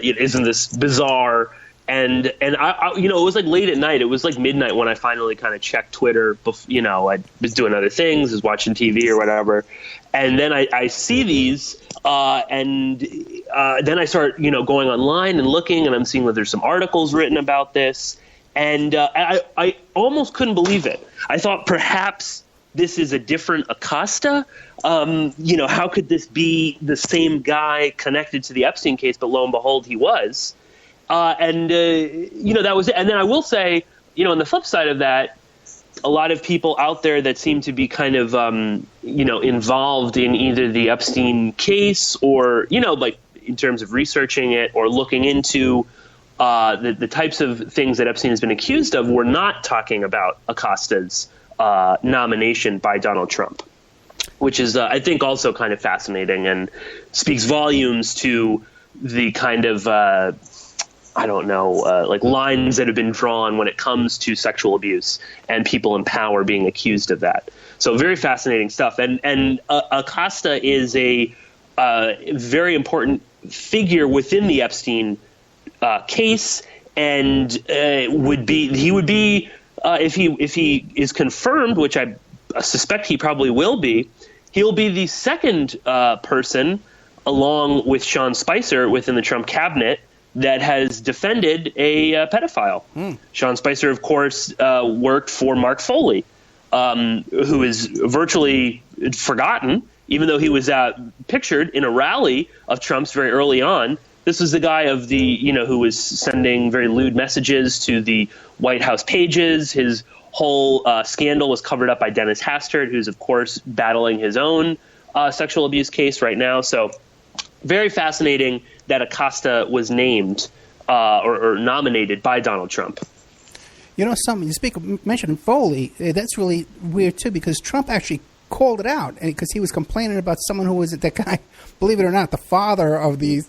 isn't this bizarre? And I it was like late at night. It was like midnight when I finally kind of checked Twitter. I was doing other things, was watching TV or whatever. And then I see these, and then I start, going online and looking, and I'm seeing that there's some articles written about this. And I almost couldn't believe it. I thought perhaps this is a different Acosta. How could this be the same guy connected to the Epstein case? But lo and behold, he was. That was it. And then I will say, on the flip side of that, a lot of people out there that seem to be kind of, involved in either the Epstein case or, like in terms of researching it or looking into the types of things that Epstein has been accused of, were not talking about Acosta's nomination by Donald Trump, which is, I think, also kind of fascinating and speaks volumes to the kind of, like lines that have been drawn when it comes to sexual abuse and people in power being accused of that. So very fascinating stuff. And Acosta is a very important figure within the Epstein case, and would be if he is confirmed, which I suspect he probably will be, he'll be the second person, along with Sean Spicer within the Trump cabinet, that has defended a pedophile. Sean Spicer, of course, worked for Mark Foley, who is virtually forgotten, even though he was pictured in a rally of Trump's very early on. This was the guy who was sending very lewd messages to the White House pages. His whole scandal was covered up by Dennis Hastert, who's, of course, battling his own sexual abuse case right now. So very fascinating that Acosta was named or nominated by Donald Trump. You know, something you mentioned Foley. That's really weird too, because Trump actually called it out, and because he was complaining about someone who was that guy. Believe it or not, the father of the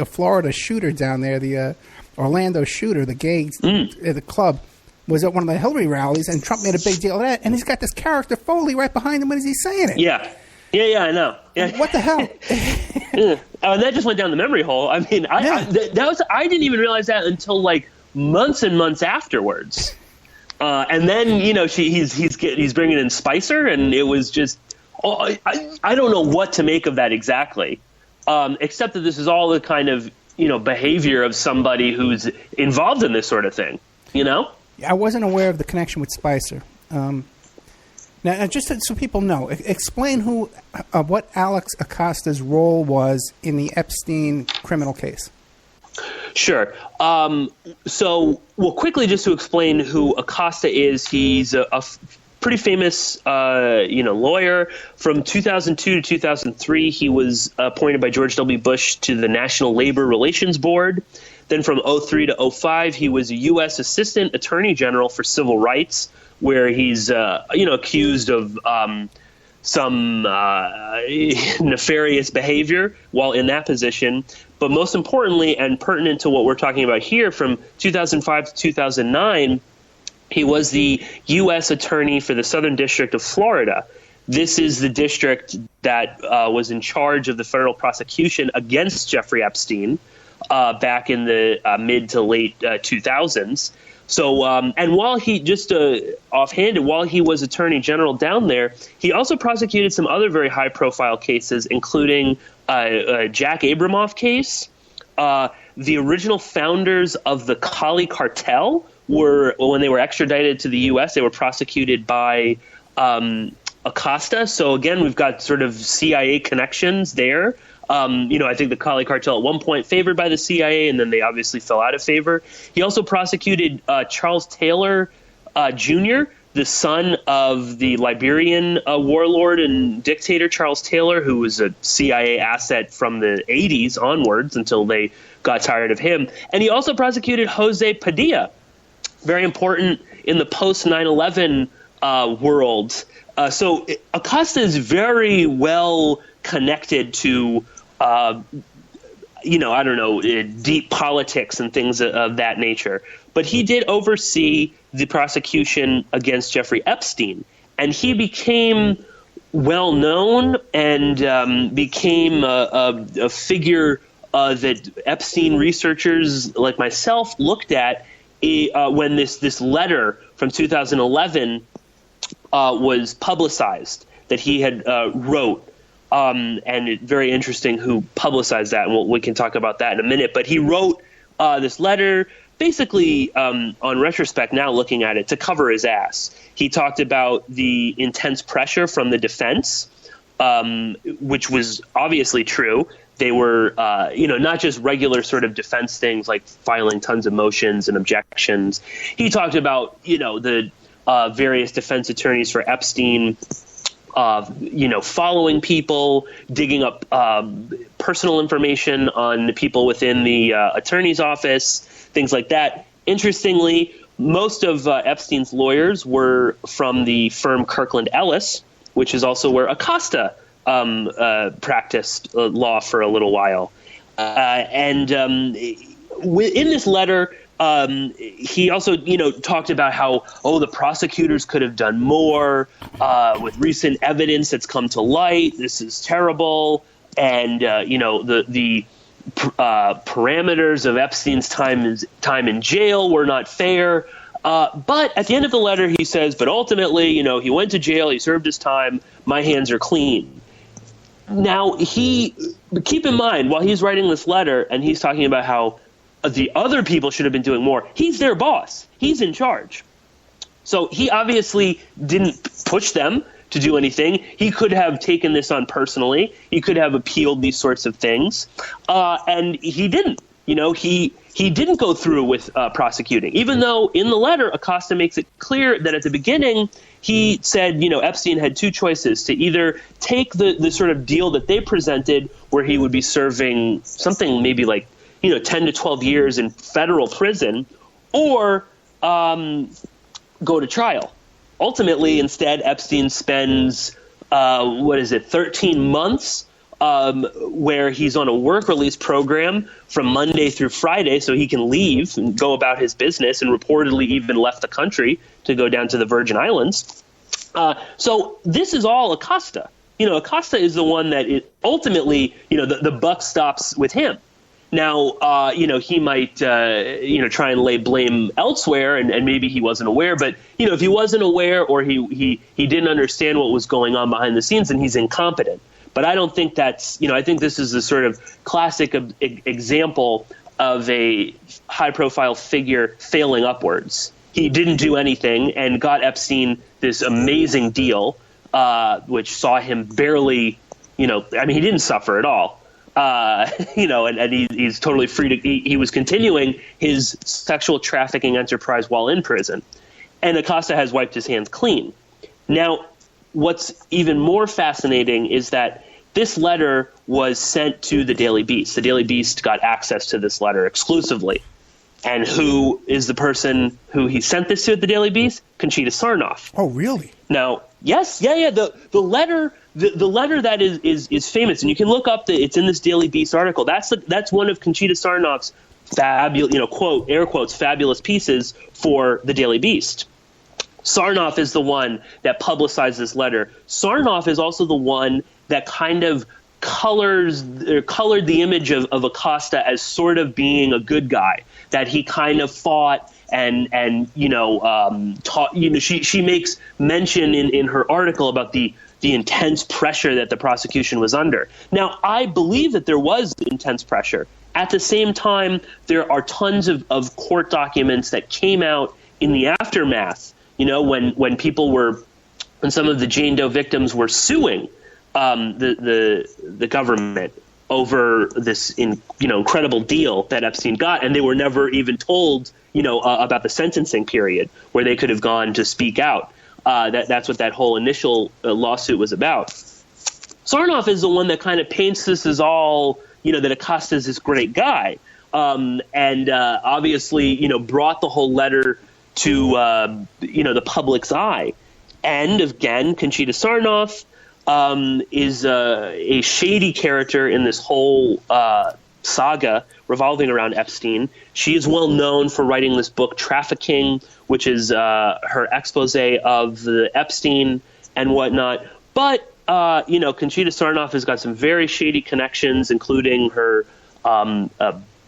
Florida shooter down there, the Orlando shooter, the gay at the club, was at one of the Hillary rallies, and Trump made a big deal of that. And he's got this character Foley right behind him when he's saying it. Yeah, I know. Yeah. What the hell? And that just went down the memory hole. I mean, I didn't even realize that until like months and months afterwards. And then he's bringing in Spicer, and it was just I don't know what to make of that exactly, except that this is all the kind of behavior of somebody who's involved in this sort of thing. I wasn't aware of the connection with Spicer. Now, just so people know, explain what Alex Acosta's role was in the Epstein criminal case. Sure. Quickly, just to explain who Acosta is, he's a pretty famous, lawyer. From 2002 to 2003, he was appointed by George W. Bush to the National Labor Relations Board. Then from 2003 to 2005, he was a U.S. Assistant Attorney General for Civil Rights, where he's, accused of some nefarious behavior while in that position. But most importantly, and pertinent to what we're talking about here, from 2005 to 2009, he was the U.S. Attorney for the Southern District of Florida. This is the district that was in charge of the federal prosecution against Jeffrey Epstein back in the mid to late 2000s. So, and while he offhanded, while he was Attorney General down there, he also prosecuted some other very high-profile cases, including Jack Abramoff case. The original founders of the Cali cartel when they were extradited to the U.S., they were prosecuted by Acosta. So again, we've got sort of CIA connections there. I think the Cali cartel at one point favored by the CIA, and then they obviously fell out of favor. He also prosecuted Charles Taylor Jr., the son of the Liberian warlord and dictator Charles Taylor, who was a CIA asset from the 80s onwards until they got tired of him. And he also prosecuted Jose Padilla, very important in the post 9/11 world. So Acosta is very well connected to deep politics and things of that nature. But he did oversee the prosecution against Jeffrey Epstein, and he became well known and became a figure that Epstein researchers like myself looked at when this letter from 2011 was publicized that he had wrote. And it's very interesting who publicized that, and we can talk about that in a minute. But he wrote this letter, basically, on retrospect, now looking at it, to cover his ass. He talked about the intense pressure from the defense, which was obviously true. They were, not just regular sort of defense things like filing tons of motions and objections. He talked about, the various defense attorneys for Epstein, following people, digging up personal information on the people within the attorney's office, things like that. Interestingly, most of Epstein's lawyers were from the firm Kirkland Ellis, which is also where Acosta practiced law for a little while. In this letter, he also, talked about how, the prosecutors could have done more with recent evidence that's come to light. This is terrible. And, the parameters of Epstein's time in jail were not fair. But at the end of the letter, he says, but ultimately, he went to jail, he served his time, my hands are clean. Now, keep in mind, while he's writing this letter and he's talking about how the other people should have been doing more, he's their boss. He's in charge. So he obviously didn't push them to do anything. He could have taken this on personally. He could have appealed these sorts of things. And he didn't. He didn't go through with prosecuting, even though in the letter, Acosta makes it clear that at the beginning, he said, Epstein had two choices: to either take the sort of deal that they presented where he would be serving something maybe like, 10 to 12 years in federal prison, or go to trial. Ultimately, instead, Epstein spends, 13 months where he's on a work release program from Monday through Friday so he can leave and go about his business, and reportedly even left the country to go down to the Virgin Islands. So this is all Acosta. Acosta is the one that ultimately, the buck stops with him. Now, he might, try and lay blame elsewhere, and maybe he wasn't aware. But, if he wasn't aware or he didn't understand what was going on behind the scenes, then he's incompetent. But I don't think that's, I think this is a sort of classic example of a high-profile figure failing upwards. He didn't do anything and got Epstein this amazing deal, which saw him barely, he didn't suffer at all. And he's totally free to. He was continuing his sexual trafficking enterprise while in prison, and Acosta has wiped his hands clean. Now, what's even more fascinating is that this letter was sent to the Daily Beast. The Daily Beast got access to this letter exclusively, and who is the person who he sent this to at the Daily Beast? Conchita Sarnoff. Oh, really? Now, yes, yeah. The letter. The letter that is famous, and you can look up it's in this Daily Beast article. That's one of Conchita Sarnoff's fabulous, quote, air quotes, fabulous pieces for the Daily Beast. Sarnoff is the one that publicized this letter. Sarnoff is also the one that kind of colored the image of Acosta as sort of being a good guy, that he kind of fought and taught. She makes mention in her article about the intense pressure that the prosecution was under. Now, I believe that there was intense pressure. At the same time, there are tons of court documents that came out in the aftermath, when some of the Jane Doe victims were suing the government over this incredible deal that Epstein got, and they were never even told about the sentencing period where they could have gone to speak out. That's what that whole initial lawsuit was about. Sarnoff is the one that kind of paints this as all, that Acosta is this great guy, and obviously, brought the whole letter to, the public's eye. And again, Conchita Sarnoff is a shady character in this whole saga revolving around Epstein. She is well known for writing this book, Trafficking, which is her expose of the Epstein and whatnot. But, Conchita Sarnoff has got some very shady connections, including her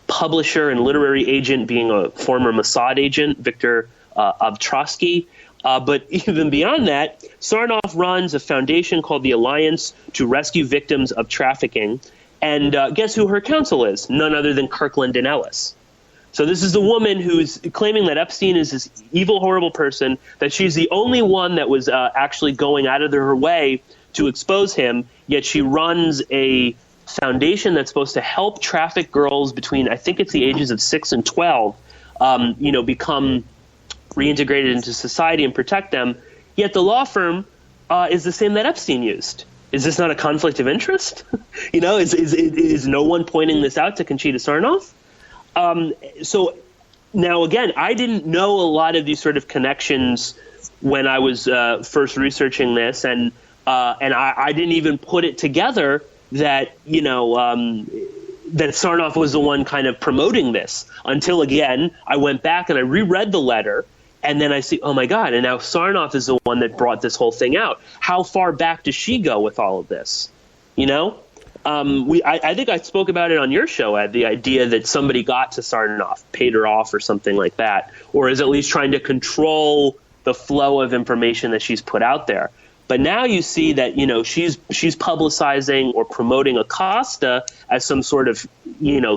publisher and literary agent being a former Mossad agent, Viktor Obtrotsky. But even beyond that, Sarnoff runs a foundation called the Alliance to Rescue Victims of Trafficking. And guess who her counsel is? None other than Kirkland and Ellis. So this is the woman who's claiming that Epstein is this evil, horrible person, that she's the only one that was actually going out of her way to expose him, yet she runs a foundation that's supposed to help traffic girls between, I think it's the ages of 6 and 12, become reintegrated into society and protect them. Yet the law firm is the same that Epstein used. Is this not a conflict of interest? Is no one pointing this out to Conchita Sarnoff? So now, again, I didn't know a lot of these sort of connections when I was first researching this, and I didn't even put it together that that Sarnoff was the one kind of promoting this until, again, I went back and I reread the letter. And then I see, oh, my God, and now Sarnoff is the one that brought this whole thing out. How far back does she go with all of this? I think I spoke about it on your show, Ed, the idea that somebody got to Sarnoff, paid her off or something like that, or is at least trying to control the flow of information that she's put out there. But now you see that, she's publicizing or promoting Acosta as some sort of,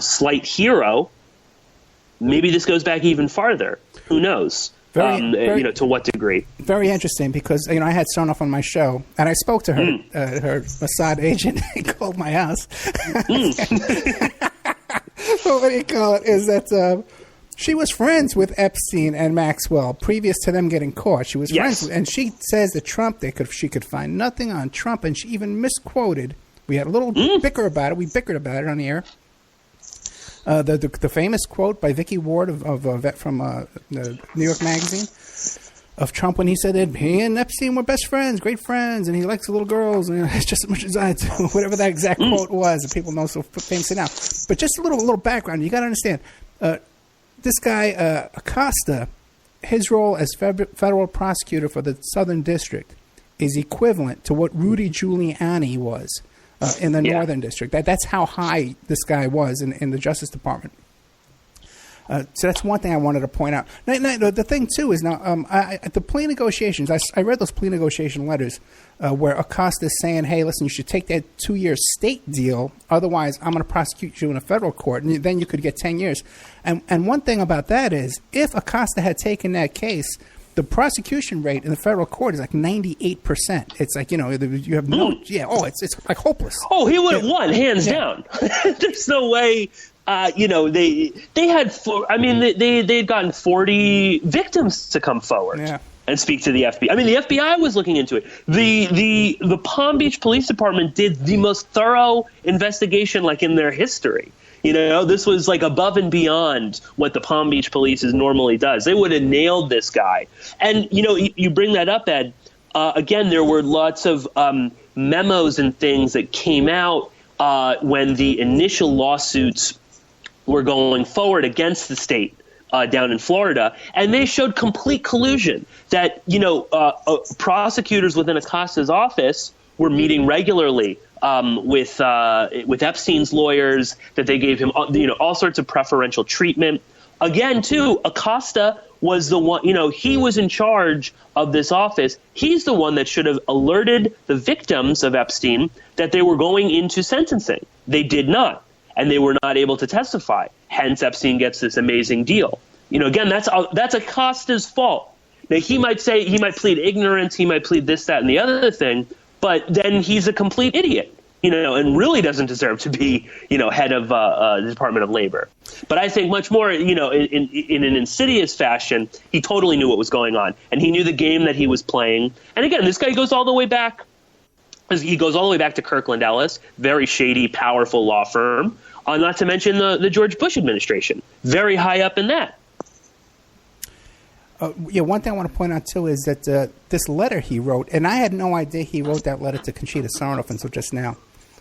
slight hero. Maybe this goes back even farther. Who knows? To what degree? Very interesting, because I had Sarnoff on my show, and I spoke to her, her Mossad agent. He called my house. What do you call it? Is that she was friends with Epstein and Maxwell previous to them getting caught. She was friends with, and she says that Trump, she could find nothing on Trump, and she even misquoted. We had a little bicker about it. We bickered about it on the air. The famous quote by Vicky Ward of a vet from the New York Magazine of Trump when he said that he and Epstein were best friends, great friends, and he likes little girls, and it's just as much as I do. Whatever that exact quote was, that people know so famously now. But just a little background. You got to understand, this guy Acosta, his role as federal prosecutor for the Southern District is equivalent to what Rudy Giuliani was in the Northern District. That's how high this guy was in the Justice Department. So that's one thing I wanted to point out. Now, the thing, too, is now the plea negotiations, I read those plea negotiation letters where Acosta is saying, hey, listen, you should take that 2-year state deal. Otherwise, I'm going to prosecute you in a federal court, and then you could get 10 years. And one thing about that is, if Acosta had taken that case, the prosecution rate in the federal court is like 98%. It's like, you have no, it's like hopeless. Oh, he would have won, hands down. There's no way. They had, they'd gotten 40 victims to come forward and speak to the FBI. I mean, the FBI was looking into it. The Palm Beach Police Department did the most thorough investigation, like, in their history. This was like above and beyond what the Palm Beach Police normally does. They would have nailed this guy. And, you bring that up, Ed. Again, there were lots of memos and things that came out when the initial lawsuits were going forward against the state down in Florida. And they showed complete collusion that, prosecutors within Acosta's office were meeting regularly with Epstein's lawyers, that they gave him, all sorts of preferential treatment. Again, too, Acosta was the one, he was in charge of this office. He's the one that should have alerted the victims of Epstein that they were going into sentencing. They did not, and they were not able to testify. Hence, Epstein gets this amazing deal. Again, that's Acosta's fault. Now, he might plead ignorance, he might plead this, that, and the other thing, but then he's a complete idiot, and really doesn't deserve to be, head of the Department of Labor. But I think much more, in an insidious fashion, he totally knew what was going on, and he knew the game that he was playing. And again, this guy goes all the way back. He goes all the way back to Kirkland Ellis, very shady, powerful law firm. Not to mention the George Bush administration, very high up in that. One thing I want to point out, too, is that this letter he wrote, and I had no idea he wrote that letter to Conchita Sarnoff until just now.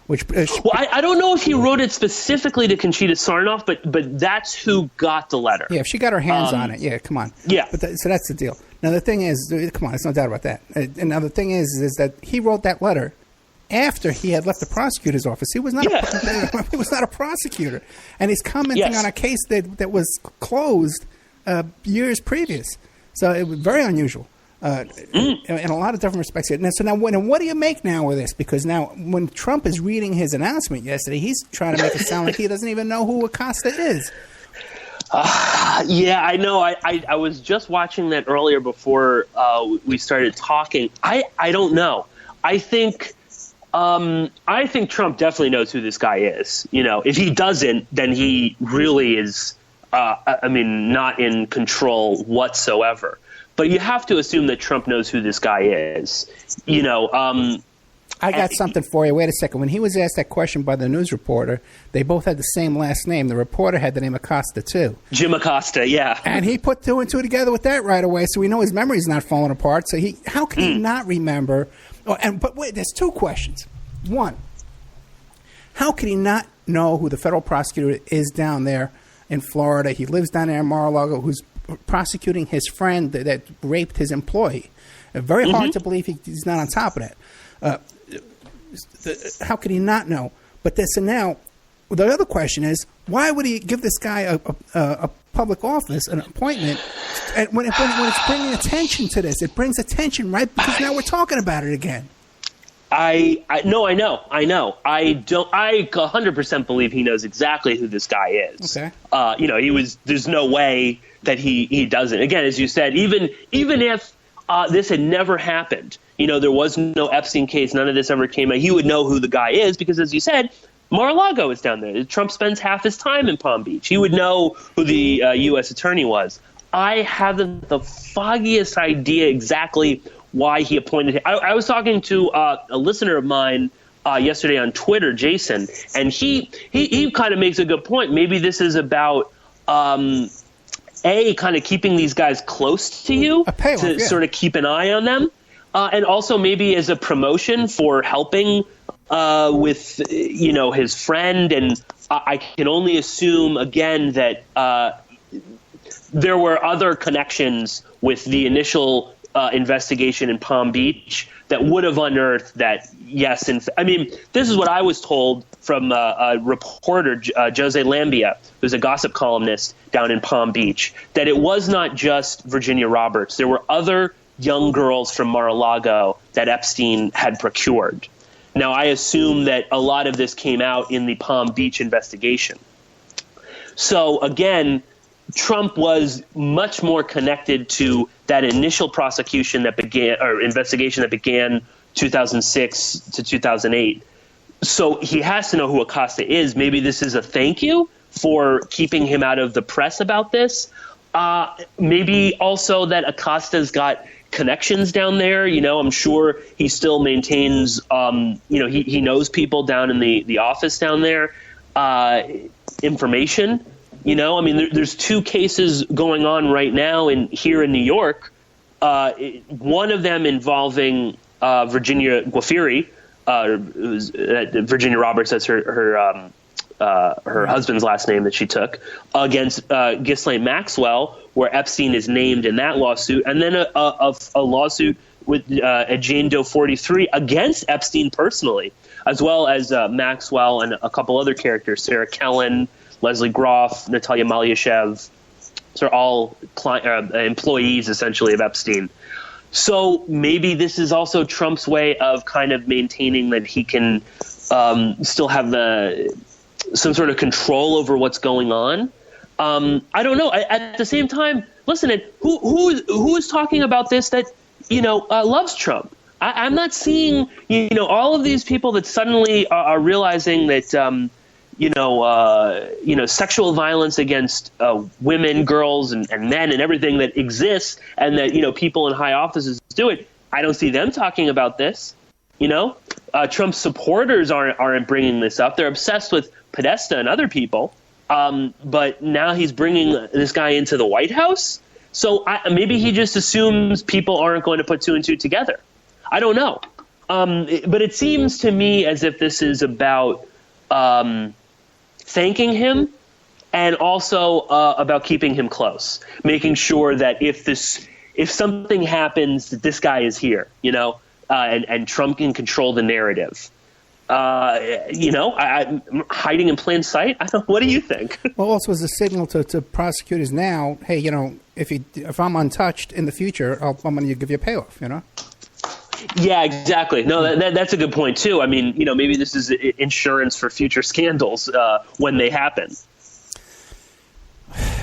I don't know if he wrote it specifically to Conchita Sarnoff, but that's who got the letter. Yeah, if she got her hands on it, come on. Yeah. So that's the deal. Now, the thing is, come on, there's no doubt about that. And now the thing is that he wrote that letter after he had left the prosecutor's office. He was not he was not a prosecutor. And he's commenting on a case that was closed years previous. So it was very unusual in a lot of different respects. So now, what do you make now with this? Because now, when Trump is reading his announcement yesterday, he's trying to make it sound like he doesn't even know who Acosta is. I know. I was just watching that earlier before we started talking. I don't know. I think Trump definitely knows who this guy is. If he doesn't, then he really is not in control whatsoever. But you have to assume that Trump knows who this guy is. I got something for you. Wait a second. When he was asked that question by the news reporter, they both had the same last name. The reporter had the name Acosta, too. Jim Acosta, yeah. And he put 2 and 2 together with that right away, so we know his memory's not falling apart. So how can he not remember? But wait, there's 2 questions. One, how can he not know who the federal prosecutor is down there in Florida? He lives down there in Mar-a-Lago, who's prosecuting his friend that raped his employee. Very hard to believe he's not on top of that. How could he not know? But so now, the other question is, why would he give this guy a public office, an appointment, when it's bringing attention to this? It brings attention, right? Because now we're talking about it again. I know. I 100% believe he knows exactly who this guy is. Okay. There's no way that he doesn't. Again, as you said, even if this had never happened, there was no Epstein case, none of this ever came out, he would know who the guy is because, as you said, Mar-a-Lago is down there. Trump spends half his time in Palm Beach. He would know who the U.S. attorney was. I haven't the foggiest idea exactly why he appointed him. I was talking to a listener of mine yesterday on Twitter, Jason, and he kind of makes a good point. Maybe this is about kind of keeping these guys close to you, sort of keep an eye on them, and also maybe as a promotion for helping with his friend. And I can only assume again that there were other connections with the initial investigation in Palm Beach that would have unearthed that. Yes, this is what I was told from a reporter, Jose Lambia, who's a gossip columnist down in Palm Beach, that it was not just Virginia Roberts. There were other young girls from Mar-a-Lago that Epstein had procured. Now, I assume that a lot of this came out in the Palm Beach investigation. So, again, Trump was much more connected to that initial prosecution that began, or investigation that began 2006 to 2008. So he has to know who Acosta is. Maybe this is a thank you for keeping him out of the press about this. Maybe also that Acosta's got connections down there. I'm sure he still maintains, he knows people down in the office down there, information. There's 2 cases going on right now here in New York. One of them involving Virginia Guaffiri, Virginia Roberts, that's her husband's last name that she took, against Ghislaine Maxwell, where Epstein is named in that lawsuit, and then a lawsuit with a Jane Doe 43 against Epstein personally, as well as Maxwell and a couple other characters, Sarah Kellen, Leslie Groff, Natalia Malyashev. So they're all employees, essentially, of Epstein. So maybe this is also Trump's way of kind of maintaining that he can still have some sort of control over what's going on. I don't know. At the same time, listen, who is talking about this that loves Trump? I'm not seeing all of these people that suddenly are realizing that sexual violence against women, girls, and men, and everything that exists, and that people in high offices do it. I don't see them talking about this. Trump's supporters aren't bringing this up. They're obsessed with Podesta and other people. But now he's bringing this guy into the White House. So maybe he just assumes people aren't going to put 2 and 2 together. I don't know. But it seems to me as if this is about thanking him and also about keeping him close, making sure that if something happens, that this guy is here, and Trump can control the narrative. I'm hiding in plain sight. What do you think? Well, also as a signal to prosecutors now, hey, if I'm untouched in the future, I'm going to give you a payoff, Yeah, exactly. No, that's a good point too. Maybe this is insurance for future scandals when they happen.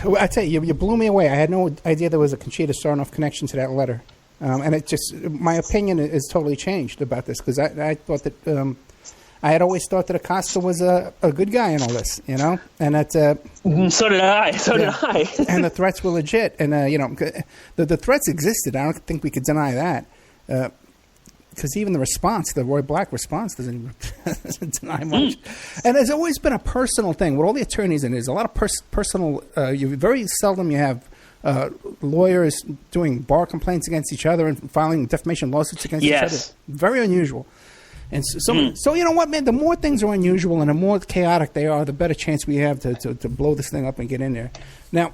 Well, I tell you blew me away. I had no idea there was a Conchita Sarnoff connection to that letter, and it just my opinion is totally changed about this because I thought that I had always thought that Acosta was a good guy in all this, you know, and that. So did I. So did I. And the threats were legit, and you know, the threats existed. I don't think we could deny that, because even the response, the Roy Black response, doesn't deny much. And there's always been a personal thing with all the attorneys, and there's a lot of personal. Very seldom you have. Lawyers doing bar complaints against each other and filing defamation lawsuits against each other. Very unusual. And so you know what, man? The more things are unusual and the more chaotic they are, the better chance we have to blow this thing up and get in there. Now,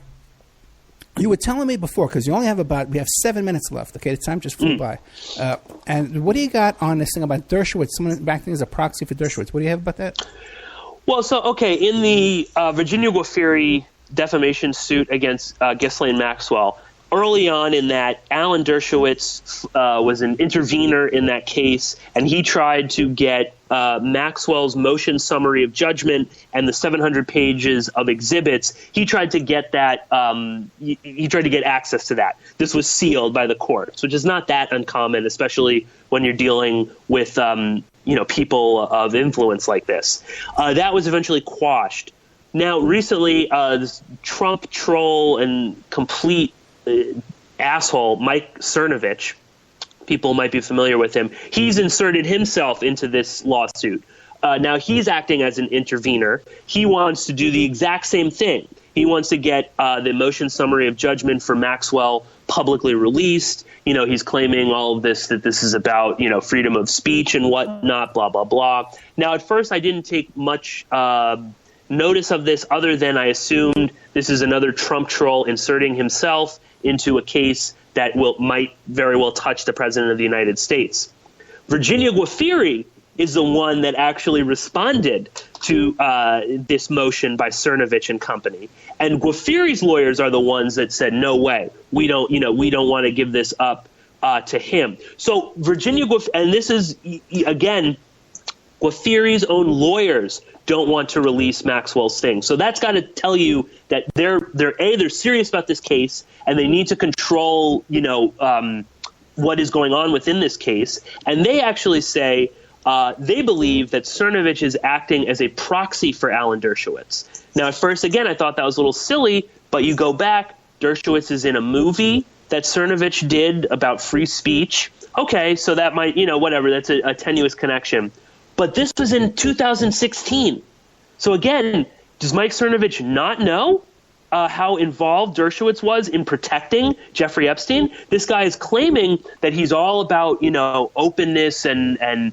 you were telling me before, because we have 7 minutes left. Okay, the time just flew by. And what do you got on this thing about Dershowitz? Someone acting as a proxy for Dershowitz. What do you have about that? Well, so okay, in the Virginia Guaffiri defamation suit against Ghislaine Maxwell. Early on in that, Alan Dershowitz was an intervener in that case, and he tried to get Maxwell's motion summary of judgment and the 700 pages of exhibits. He tried to get that. He tried to get access to that. This was sealed by the courts, which is not that uncommon, especially when you're dealing with people of influence like this. That was eventually quashed. Now, recently, this Trump troll and complete asshole, Mike Cernovich, people might be familiar with him, he's inserted himself into this lawsuit. Now, he's acting as an intervener. He wants to do the exact same thing. He wants to get the motion summary of judgment for Maxwell publicly released. You know, he's claiming all of this, that this is about, freedom of speech and whatnot, blah, blah, blah. Now, at first, I didn't take much notice of this other than I assumed this is another Trump troll inserting himself into a case that might very well touch the president of the United States. Virginia Guaffiri is the one that actually responded to this motion by Cernovich and company. And Guaffiri's lawyers are the ones that said, no way, we don't want to give this up to him. So Virginia Guaffiri, and this is, again, Guaffiri's own lawyers don't want to release Maxwell's thing. So that's got to tell you that they're serious about this case, and they need to control, what is going on within this case. And they actually say they believe that Cernovich is acting as a proxy for Alan Dershowitz. Now, at first, again, I thought that was a little silly, but you go back, Dershowitz is in a movie that Cernovich did about free speech. Okay, so that might, whatever, that's a tenuous connection. But this was in 2016. So again, does Mike Cernovich not know how involved Dershowitz was in protecting Jeffrey Epstein? This guy is claiming that he's all about, openness and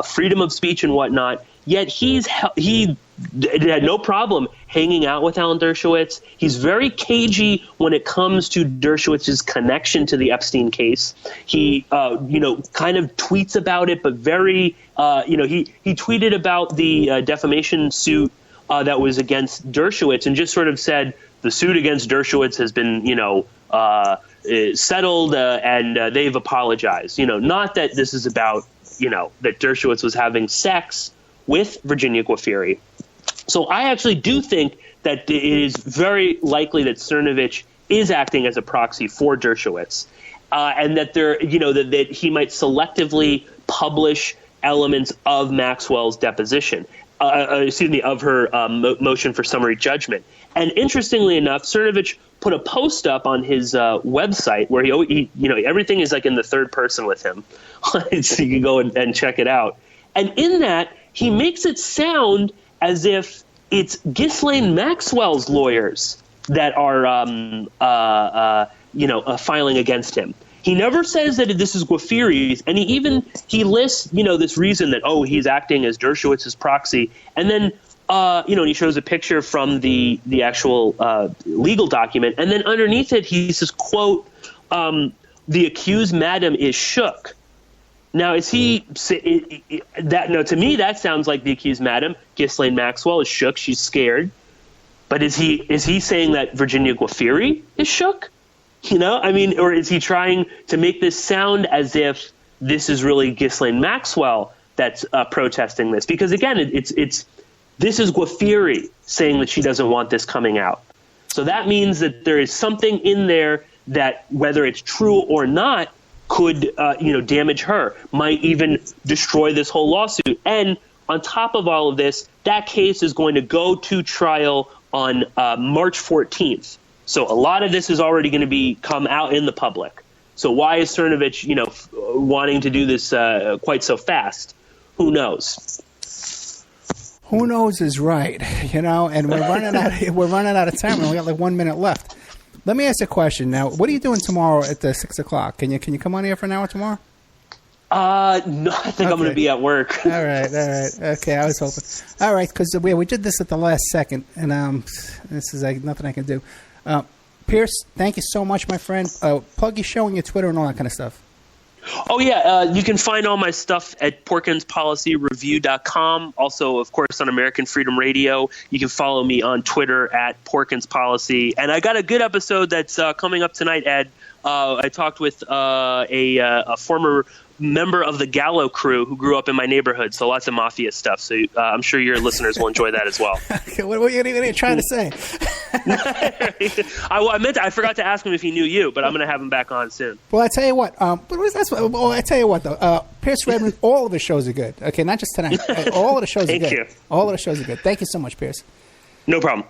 freedom of speech and whatnot. Yet he had no problem hanging out with Alan Dershowitz. He's very cagey when it comes to Dershowitz's connection to the Epstein case. He, kind of tweets about it, but very, he tweeted about the defamation suit that was against Dershowitz and just sort of said the suit against Dershowitz has been, settled and they've apologized. Not that this is about, that Dershowitz was having sex with Virginia Guaffiri. So I actually do think that it is very likely that Cernovich is acting as a proxy for Dershowitz, and that that he might selectively publish elements of Maxwell's deposition, of her motion for summary judgment. And interestingly enough, Cernovich put a post up on his website where he everything is like in the third person with him, so you can go and check it out. And in that, he makes it sound as if it's Ghislaine Maxwell's lawyers that are, filing against him. He never says that this is Guaffiri's, and he lists, this reason that, he's acting as Dershowitz's proxy, and then, he shows a picture from the actual legal document, and then underneath it, he says, quote, the accused madam is shook. Now, is he that? No, to me that sounds like the accused madam, Ghislaine Maxwell, is shook. She's scared. But is he saying that Virginia Guaffiri is shook? Or is he trying to make this sound as if this is really Ghislaine Maxwell that's protesting this? Because again, this is Guaffiri saying that she doesn't want this coming out. So that means that there is something in there that, whether it's true or not, could damage her, might even destroy this whole lawsuit. And on top of all of this, that case is going to go to trial on March 14th. So a lot of this is already going to come out in the public. So why is Cernovich, wanting to do this quite so fast? Who knows? Who knows is right, and we're running out of time. We only got like 1 minute left. Let me ask you a question now. What are you doing tomorrow at 6 o'clock? Can you come on here for an hour tomorrow? No, I think I'm going to be at work. All right. Okay, I was hoping. All right, because we did this at the last second, and this is nothing I can do. Pearse, thank you so much, my friend. Plug your show and your Twitter and all that kind of stuff. Oh, yeah. You can find all my stuff at PorkinsPolicyReview.com. Also, of course, on American Freedom Radio. You can follow me on Twitter at PorkinsPolicy. And I got a good episode that's coming up tonight, Ed. I talked with a former member of the Gallo crew who grew up in my neighborhood, so lots of mafia stuff. So I'm sure your listeners will enjoy that as well. Okay, what are you trying to say? I forgot to ask him if he knew you, but I'm going to have him back on soon. Well, I tell you what. I tell you what, though. Pearse Redmond, all of the shows are good. Okay, not just tonight. All of the shows are good. Thank you. All of the shows are good. Thank you so much, Pearse. No problem.